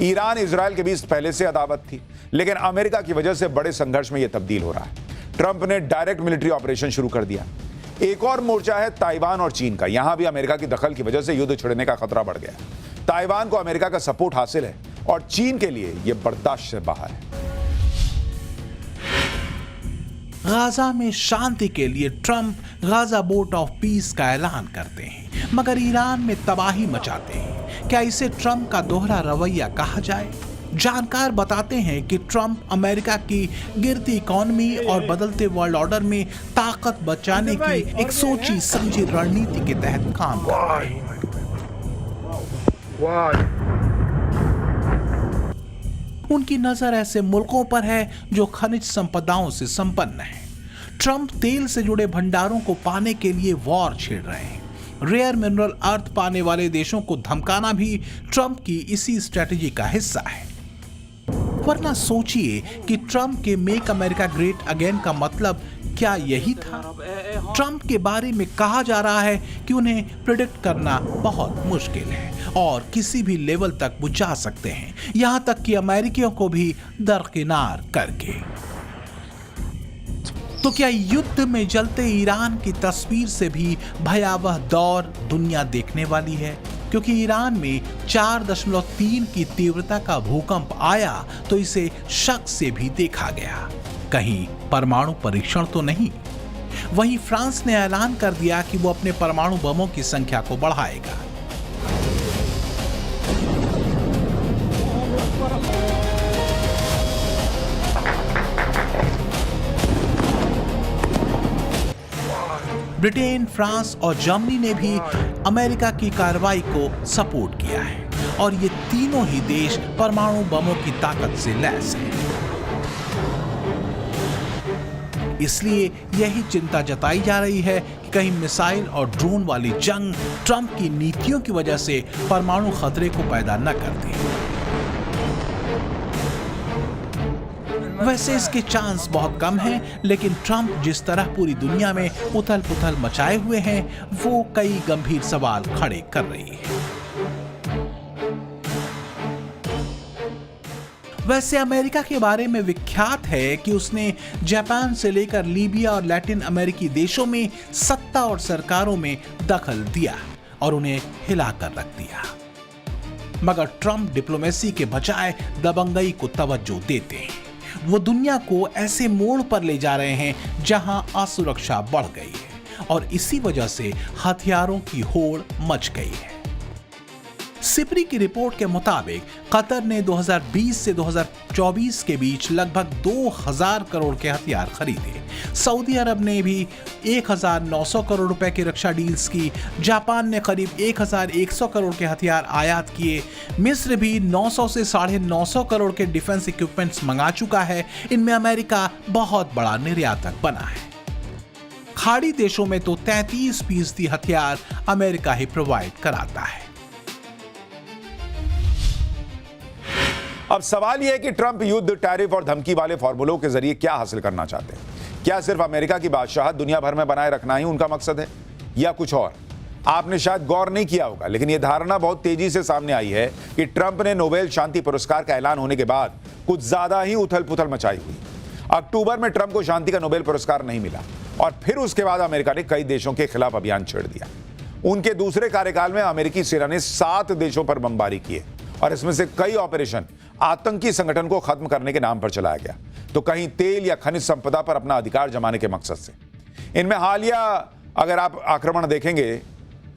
ईरान इजराइल के बीच पहले से अदावत थी, लेकिन अमेरिका की वजह से बड़े संघर्ष में यह तब्दील हो रहा है। ट्रंप ने डायरेक्ट मिलिट्री ऑपरेशन शुरू कर दिया। एक और मोर्चा है ताइवान और चीन का। यहां भी अमेरिका की दखल की वजह से युद्ध छिड़ने का खतरा बढ़ गया। ताइवान को अमेरिका का सपोर्ट हासिल है और चीन के लिए यह बर्दाश्त से बाहर है। गाजा में शांति के लिए Trump Gaza boat of peace का ऐलान करते हैं, मगर ईरान में तबाही मचाते हैं। क्या इसे ट्रंप का दोहरा रवैया कहा जाए? जानकार बताते हैं कि ट्रंप अमेरिका की गिरती इकोनॉमी और बदलते वर्ल्ड ऑर्डर में ताकत बचाने की एक सोची समझी रणनीति के तहत काम कर रहे हैं। उनकी नजर ऐसे मुल्कों पर है जो खनिज संपदाओं से संपन्न हैं। ट्रंप तेल से जुड़े भंडारों को पाने के लिए वॉर छेड़ रहे हैं। रेयर मिनरल अर्थ पाने वाले देशों को धमकाना भी ट्रंप की इसी स्ट्रेटजी का हिस्सा है। वरना सोचिए कि ट्रंप के मेक अमेरिका ग्रेट अगेन का मतलब क्या यही था? ट्रंप के बारे में कहा जा रहा है कि उन्हें प्रेडिक्ट करना बहुत मुश्किल है और किसी भी लेवल तक वो जा सकते हैं, यहां तक कि अमेरिकियों को भी दरकिनार करके। तो क्या युद्ध में जलते ईरान की तस्वीर से भी भयावह दौर दुनिया देखने वाली है? क्योंकि ईरान में 4.3 की तीव्रता का भूकंप आया तो इसे शक से भी देखा गया। कहीं परमाणु परीक्षण तो नहीं? वहीं फ्रांस ने ऐलान कर दिया कि वो अपने परमाणु बमों की संख्या को बढ़ाएगा। ब्रिटेन, फ्रांस और जर्मनी ने भी अमेरिका की कार्रवाई को सपोर्ट किया है और ये तीनों ही देश परमाणु बमों की ताकत से लैस हैं। इसलिए यही चिंता जताई जा रही है कि कहीं मिसाइल और ड्रोन वाली जंग ट्रंप की नीतियों की वजह से परमाणु खतरे को पैदा न कर दे। वैसे इसके चांस बहुत कम हैं, लेकिन ट्रंप जिस तरह पूरी दुनिया में उथल पुथल मचाए हुए हैं, वो कई गंभीर सवाल खड़े कर रही है। वैसे अमेरिका के बारे में विख्यात है कि उसने जापान से लेकर लीबिया और लैटिन अमेरिकी देशों में सत्ता और सरकारों में दखल दिया और उन्हें हिलाकर रख दिया। मगर ट्रंप डिप्लोमेसी के बजाय दबंगई को तवज्जो देते हैं। वो दुनिया को ऐसे मोड़ पर ले जा रहे हैं जहां असुरक्षा बढ़ गई है और इसी वजह से हथियारों की होड़ मच गई है। सिप्री की रिपोर्ट के मुताबिक कतर ने 2020 से 2024 के बीच लगभग 2000 करोड़ के हथियार खरीदे। सऊदी अरब ने भी 1900 करोड़ रुपए की रक्षा डील्स की। जापान ने करीब 1100 करोड़ के हथियार आयात किए। मिस्र भी 900 से 950 करोड़ के डिफेंस इक्विपमेंट्स मंगा चुका है। इनमें अमेरिका बहुत बड़ा निर्यातक बना है। खाड़ी देशों में तो 33% हथियार अमेरिका ही प्रोवाइड कराता है। अब सवाल यह है कि ट्रंप युद्ध, टैरिफ और धमकी वाले फॉर्मूलों के जरिए क्या हासिल करना चाहते हैं। क्या सिर्फ अमेरिका की बादशाहत दुनिया भर में बनाए रखना ही उनका मकसद है या कुछ और? आपने शायद गौर नहीं किया होगा, लेकिन यह धारणा बहुत तेजी से सामने आई है कि ट्रंप ने नोबेल शांति पुरस्कार का ऐलान होने के बाद कुछ ज्यादा ही उथल पुथल मचाई हुई। अक्टूबर में ट्रंप को शांति का नोबेल पुरस्कार नहीं मिला और फिर उसके बाद अमेरिका ने कई देशों के खिलाफ अभियान छेड़ दिया। उनके दूसरे कार्यकाल में अमेरिकी सेना ने 7 देशों पर बमबारी किए और इसमें से कई ऑपरेशन आतंकी संगठन को खत्म करने के नाम पर चलाया गया, तो कहीं तेल या खनिज संपदा पर अपना अधिकार जमाने के मकसद से। इनमें हालिया अगर आप आक्रमण देखेंगे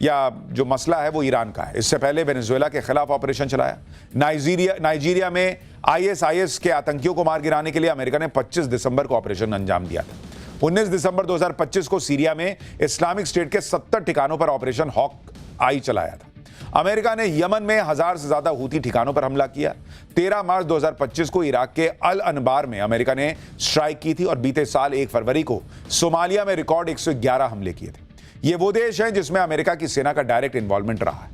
या जो मसला है वो ईरान का है। इससे पहले वेनेजुएला के खिलाफ ऑपरेशन चलाया। नाइजीरिया में आईएसआईएस के आतंकियों को मार गिराने के लिए अमेरिका ने 25 दिसंबर को ऑपरेशन अंजाम दिया था। 19 दिसंबर 2025 को सीरिया में इस्लामिक स्टेट के 70 ठिकानों पर ऑपरेशन हॉक आई चलाया था। अमेरिका ने यमन में 1000 से ज्यादा हूती ठिकानों पर हमला किया। 13 मार्च 2025 को इराक के अल अनबार में अमेरिका ने स्ट्राइक की थी और बीते साल 1 फरवरी को सोमालिया में रिकॉर्ड 111 हमले किए थे। ये वो देश हैं जिसमें अमेरिका की सेना का डायरेक्ट इन्वॉल्वमेंट रहा है।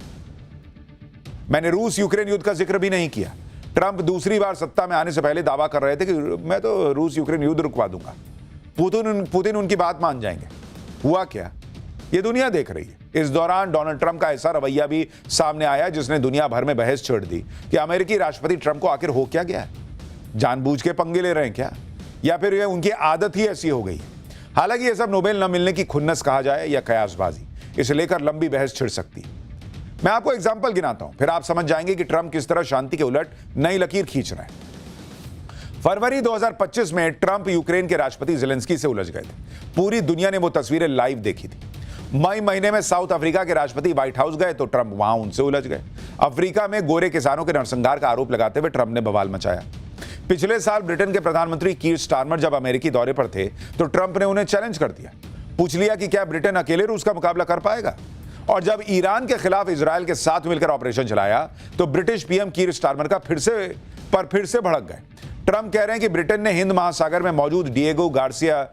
मैंने रूस यूक्रेन युद्ध का जिक्र भी नहीं किया। ट्रंप दूसरी बार सत्ता में आने से पहले दावा कर रहे थे कि मैं तो रूस यूक्रेन युद्ध रुकवा दूंगा, पुतिन उनकी बात मान जाएंगे। हुआ क्या? ये दुनिया देख रही है। इस दौरान डोनाल्ड ट्रंप का ऐसा रवैया भी सामने आया जिसने दुनिया भर में बहस छेड़ दी कि अमेरिकी राष्ट्रपति ट्रंप को आखिर हो क्या गया है? जानबूझ के पंगे ले रहे हैं क्या, या फिर ये उनकी आदत ही ऐसी हो गई है? हालांकि ये सब नोबेल न मिलने की खुन्नस कहा जाए या कयासबाजी, इसे लेकर लंबी बहस छिड़ सकती है। मैं आपको एग्जाम्पल गिनाता हूं, फिर आप समझ जाएंगे कि ट्रंप किस तरह शांति के उलट नई लकीर खींच रहे हैं। फरवरी 2025 में ट्रंप यूक्रेन के राष्ट्रपति ज़ेलेंस्की से उलझ गए थे। पूरी दुनिया ने वो तस्वीरें लाइव देखी थी। मई महीने में साउथ अफ्रीका के राष्ट्रपति व्हाइट हाउस गए तो ट्रंप वहां उनसे उलझ गए। अफ्रीका में गोरे किसानों के नरसंहार का आरोप लगाते हुए ट्रंप ने बवाल मचाया। पिछले साल ब्रिटेन के प्रधानमंत्री कीर स्टारमर जब अमेरिकी दौरे पर थे तो ट्रंप ने उन्हें चैलेंज कर दिया, पूछ लिया कि क्या ब्रिटेन अकेले रूस का मुकाबला कर पाएगा। और जब ईरान के खिलाफ इजरायल के साथ मिलकर ऑपरेशन चलाया तो ब्रिटिश पीएम कीर स्टारमर का फिर से भड़क गए। ट्रंप कह रहे हैं कि ब्रिटेन ने हिंद महासागर में मौजूद डिएगो गार्सिया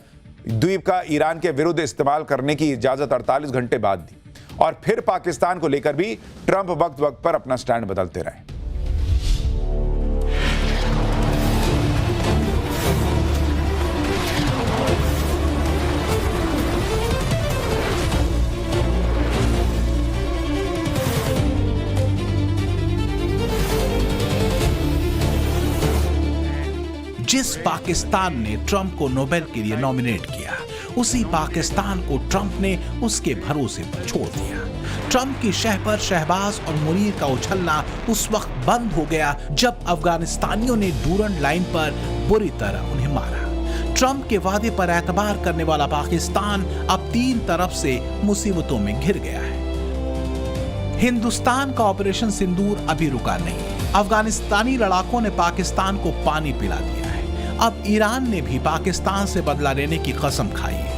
द्वीप का ईरान के विरुद्ध इस्तेमाल करने की इजाजत 48 घंटे बाद दी। और फिर पाकिस्तान को लेकर भी ट्रंप वक्त वक्त पर अपना स्टैंड बदलते रहे। जिस पाकिस्तान ने ट्रंप को नोबेल के लिए नॉमिनेट किया, उसी पाकिस्तान को ट्रंप ने उसके भरोसे पर छोड़ दिया। ट्रंप की शह पर शहबाज और मुनीर का उछलना उस वक्त बंद हो गया जब अफगानिस्तानियों ने डूरंड लाइन पर बुरी तरह उन्हें मारा। ट्रंप के वादे पर एतबार करने वाला पाकिस्तान अब 3 तरफ से मुसीबतों में घिर गया है। हिंदुस्तान का ऑपरेशन सिंदूर अभी रुका नहीं। अफगानिस्तानी लड़ाकों ने पाकिस्तान को पानी पिला दिया है। अब ईरान ने भी पाकिस्तान से बदला लेने की कसम खाई है।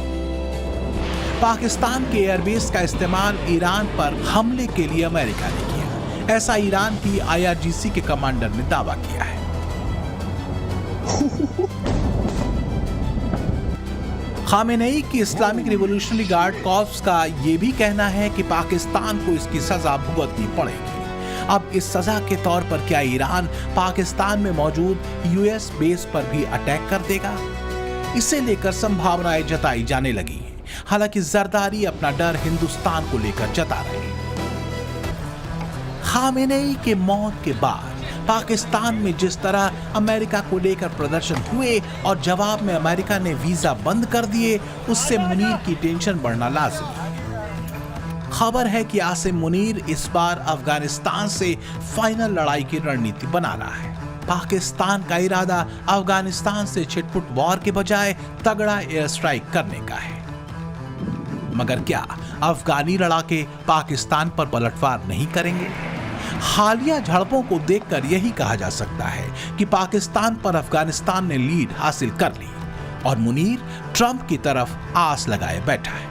पाकिस्तान के एयरबेस का इस्तेमाल ईरान पर हमले के लिए अमेरिका ने किया। ऐसा ईरान की IRGC के कमांडर ने दावा किया है। खामेनेई की इस्लामिक रिवॉल्यूशनरी गार्ड कॉर्प्स का यह भी कहना है कि पाकिस्तान को इसकी सजा भुगतनी पड़ेगी। अब इस सजा के तौर पर क्या ईरान पाकिस्तान में मौजूद US बेस पर भी अटैक कर देगा? इसे लेकर संभावनाएं जताई जाने लगी हैं। हालांकि जरदारी अपना डर हिंदुस्तान को लेकर जता रहे हैं। खामेनेई के मौत के बाद पाकिस्तान में जिस तरह अमेरिका को लेकर प्रदर्शन हुए और जवाब में अमेरिका ने वीजा बंद कर दिए, उससे मुनीर की टेंशन बढ़ना लाज़मी है। खबर है कि आसिम मुनीर इस बार अफगानिस्तान से फाइनल लड़ाई की रणनीति बना रहा है। पाकिस्तान का इरादा अफगानिस्तान से छिटपुट वॉर के बजाय तगड़ा एयर स्ट्राइक करने का है। मगर क्या अफगानी लड़ाके पाकिस्तान पर पलटवार नहीं करेंगे? हालिया झड़पों को देखकर यही कहा जा सकता है कि पाकिस्तान पर अफगानिस्तान ने लीड हासिल कर ली और मुनीर ट्रंप की तरफ आस लगाए बैठा है।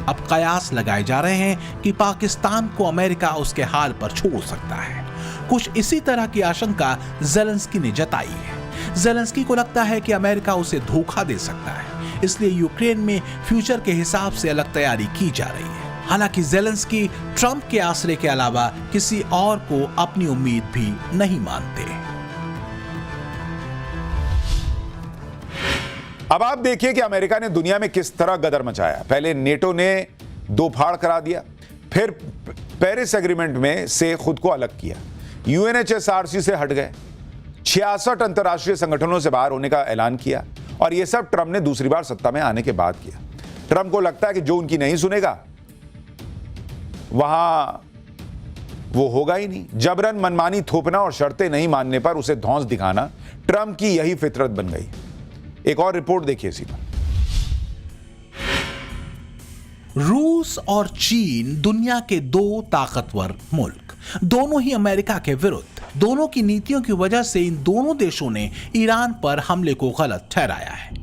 अब कयास लगाए जा रहे हैं कि पाकिस्तान को अमेरिका उसके हाल पर छोड़ सकता है। कुछ इसी तरह की आशंका ज़ेलेंस्की ने जताई है। ज़ेलेंस्की को लगता है कि अमेरिका उसे धोखा दे सकता है, इसलिए यूक्रेन में फ्यूचर के हिसाब से अलग तैयारी की जा रही है। हालांकि ज़ेलेंस्की ट्रंप के आसरे के अलावा किसी और को अपनी उम्मीद भी नहीं मानते। अब आप देखिए कि अमेरिका ने दुनिया में किस तरह गदर मचाया। पहले नेटो ने दो फाड़ करा दिया, फिर पेरिस एग्रीमेंट में से खुद को अलग किया, UNHRC से हट गए, 66 अंतर्राष्ट्रीय संगठनों से बाहर होने का ऐलान किया और यह सब ट्रंप ने दूसरी बार सत्ता में आने के बाद किया। ट्रंप को लगता है कि जो उनकी नहीं सुनेगा वहां वो होगा ही नहीं। जबरन मनमानी थोपना और शर्तें नहीं मानने पर उसे धौंस दिखाना ट्रंप की यही फितरत बन गई। एक और रिपोर्ट देखिए इसी पर। रूस और चीन दुनिया के दो ताकतवर मुल्क, दोनों ही अमेरिका के विरुद्ध। दोनों की नीतियों की वजह से इन दोनों देशों ने ईरान पर हमले को गलत ठहराया है।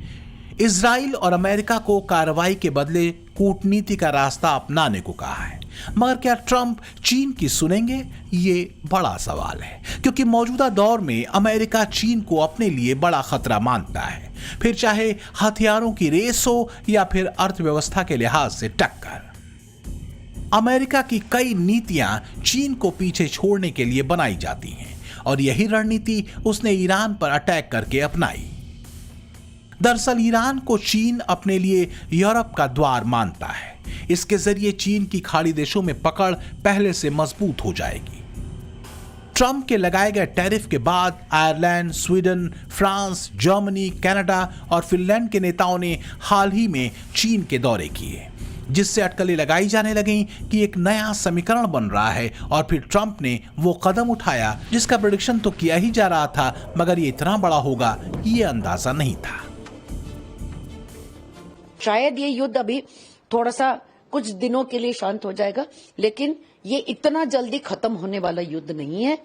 इजराइल और अमेरिका को कार्रवाई के बदले कूटनीति का रास्ता अपनाने को कहा है। मगर क्या ट्रंप चीन की सुनेंगे? ये बड़ा सवाल है, क्योंकि मौजूदा दौर में अमेरिका चीन को अपने लिए बड़ा खतरा मानता है, फिर चाहे हथियारों की रेस हो या फिर अर्थव्यवस्था के लिहाज से टक्कर। अमेरिका की कई नीतियां चीन को पीछे छोड़ने के लिए बनाई जाती हैं और यही रणनीति उसने ईरान पर अटैक करके अपनाई। दरअसल ईरान को चीन अपने लिए यूरोप का द्वार मानता है। इसके जरिए चीन की खाड़ी देशों में पकड़ पहले से मजबूत हो जाएगी। ट्रंप के लगाए गए टैरिफ के बाद Ireland, Sweden, France, Germany, Canada और फिनलैंड के नेताओं ने हाल ही में चीन के दौरे किए, जिससे अटकलें लगाई जाने लगी कि एक नया समीकरण बन रहा है। और फिर ट्रंप ने वो कदम उठाया जिसका प्रेडिक्शन तो किया ही जा रहा था, मगर ये इतना बड़ा होगा ये अंदाजा नहीं था। शायद ये युद्ध अभी थोड़ा सा कुछ दिनों के लिए शांत हो जाएगा, लेकिन ये इतना जल्दी खत्म होने वाला युद्ध नहीं है।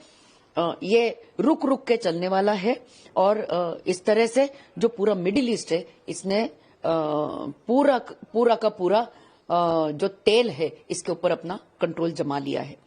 ये रुक रुक के चलने वाला है और इस तरह से जो पूरा मिडिल ईस्ट है इसने पूरा का पूरा जो तेल है इसके ऊपर अपना कंट्रोल जमा लिया है।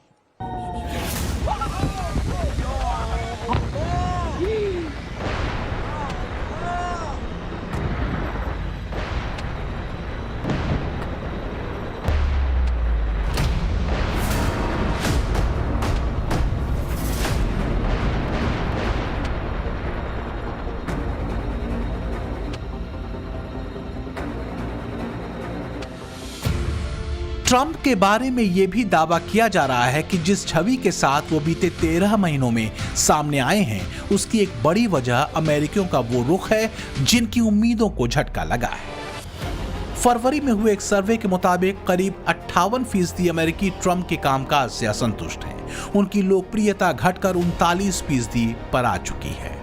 ट्रंप के बारे में यह भी दावा किया जा रहा है कि जिस छवि के साथ वो बीते 13 महीनों में सामने आए हैं, उसकी एक बड़ी वजह अमेरिकियों का वो रुख है जिनकी उम्मीदों को झटका लगा है। फरवरी में हुए एक सर्वे के मुताबिक करीब 58% अमेरिकी ट्रंप के कामकाज से असंतुष्ट हैं। उनकी लोकप्रियता घटकर 39% पर आ चुकी है।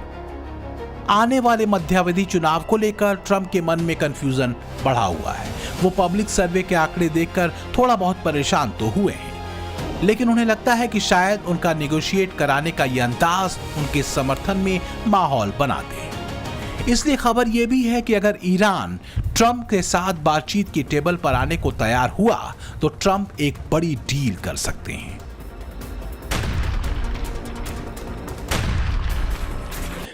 आने वाले मध्यावधि चुनाव को लेकर ट्रंप के मन में कंफ्यूजन बढ़ा हुआ है। वो पब्लिक सर्वे के आंकड़े देखकर थोड़ा बहुत परेशान तो हुए हैं, लेकिन उन्हें लगता है कि शायद उनका नेगोशिएट कराने का यह अंदाज उनके समर्थन में माहौल बना दे। इसलिए खबर यह भी है कि अगर ईरान ट्रंप के साथ बातचीत की टेबल पर आने को तैयार हुआ तो ट्रंप एक बड़ी डील कर सकते हैं।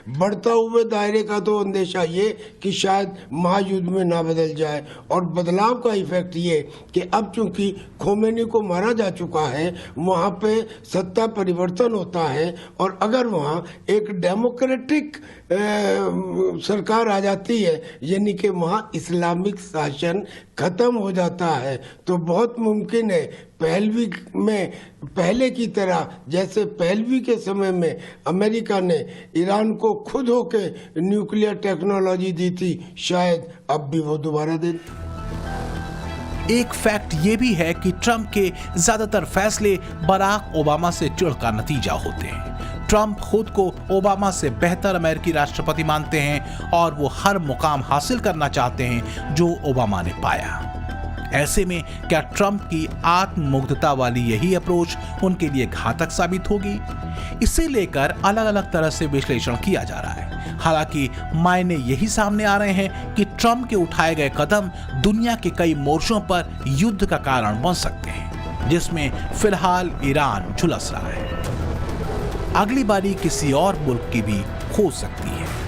बढ़ता हुए दायरे का तो अंदेशा ये कि शायद महायुद्ध में ना बदल जाए, और बदलाव का इफेक्ट ये कि अब चूंकि खोमेनी को मारा जा चुका है, वहां पे सत्ता परिवर्तन होता है, और अगर वहां एक डेमोक्रेटिक सरकार आ जाती है, यानी कि वहां इस्लामिक शासन खत्म हो जाता है, तो बहुत मुमकिन है पहलवी में पहले की तरह, जैसे पहलवी के समय में अमेरिका ने ईरान को खुद होके न्यूक्लियर टेक्नोलॉजी दी थी, शायद अब भी वो दोबारा दे। एक फैक्ट ये भी है कि ट्रंप के ज्यादातर फैसले बराक ओबामा से चिढ़ का नतीजा होते हैं। ट्रंप खुद को ओबामा से बेहतर अमेरिकी राष्ट्रपति मानते हैं और वो हर मुकाम हासिल करना चाहते हैं जो ओबामा ने पाया। ऐसे में क्या ट्रंप की आत्ममुग्धता वाली यही अप्रोच उनके लिए घातक साबित होगी? इसे लेकर अलग अलग तरह से विश्लेषण किया जा रहा है। हालांकि मायने यही सामने आ रहे हैं कि ट्रंप के उठाए गए कदम दुनिया के कई मोर्चों पर युद्ध का कारण बन सकते हैं, जिसमें फिलहाल ईरान झुलस रहा है। अगली बारी किसी और मुल्क की भी हो सकती है।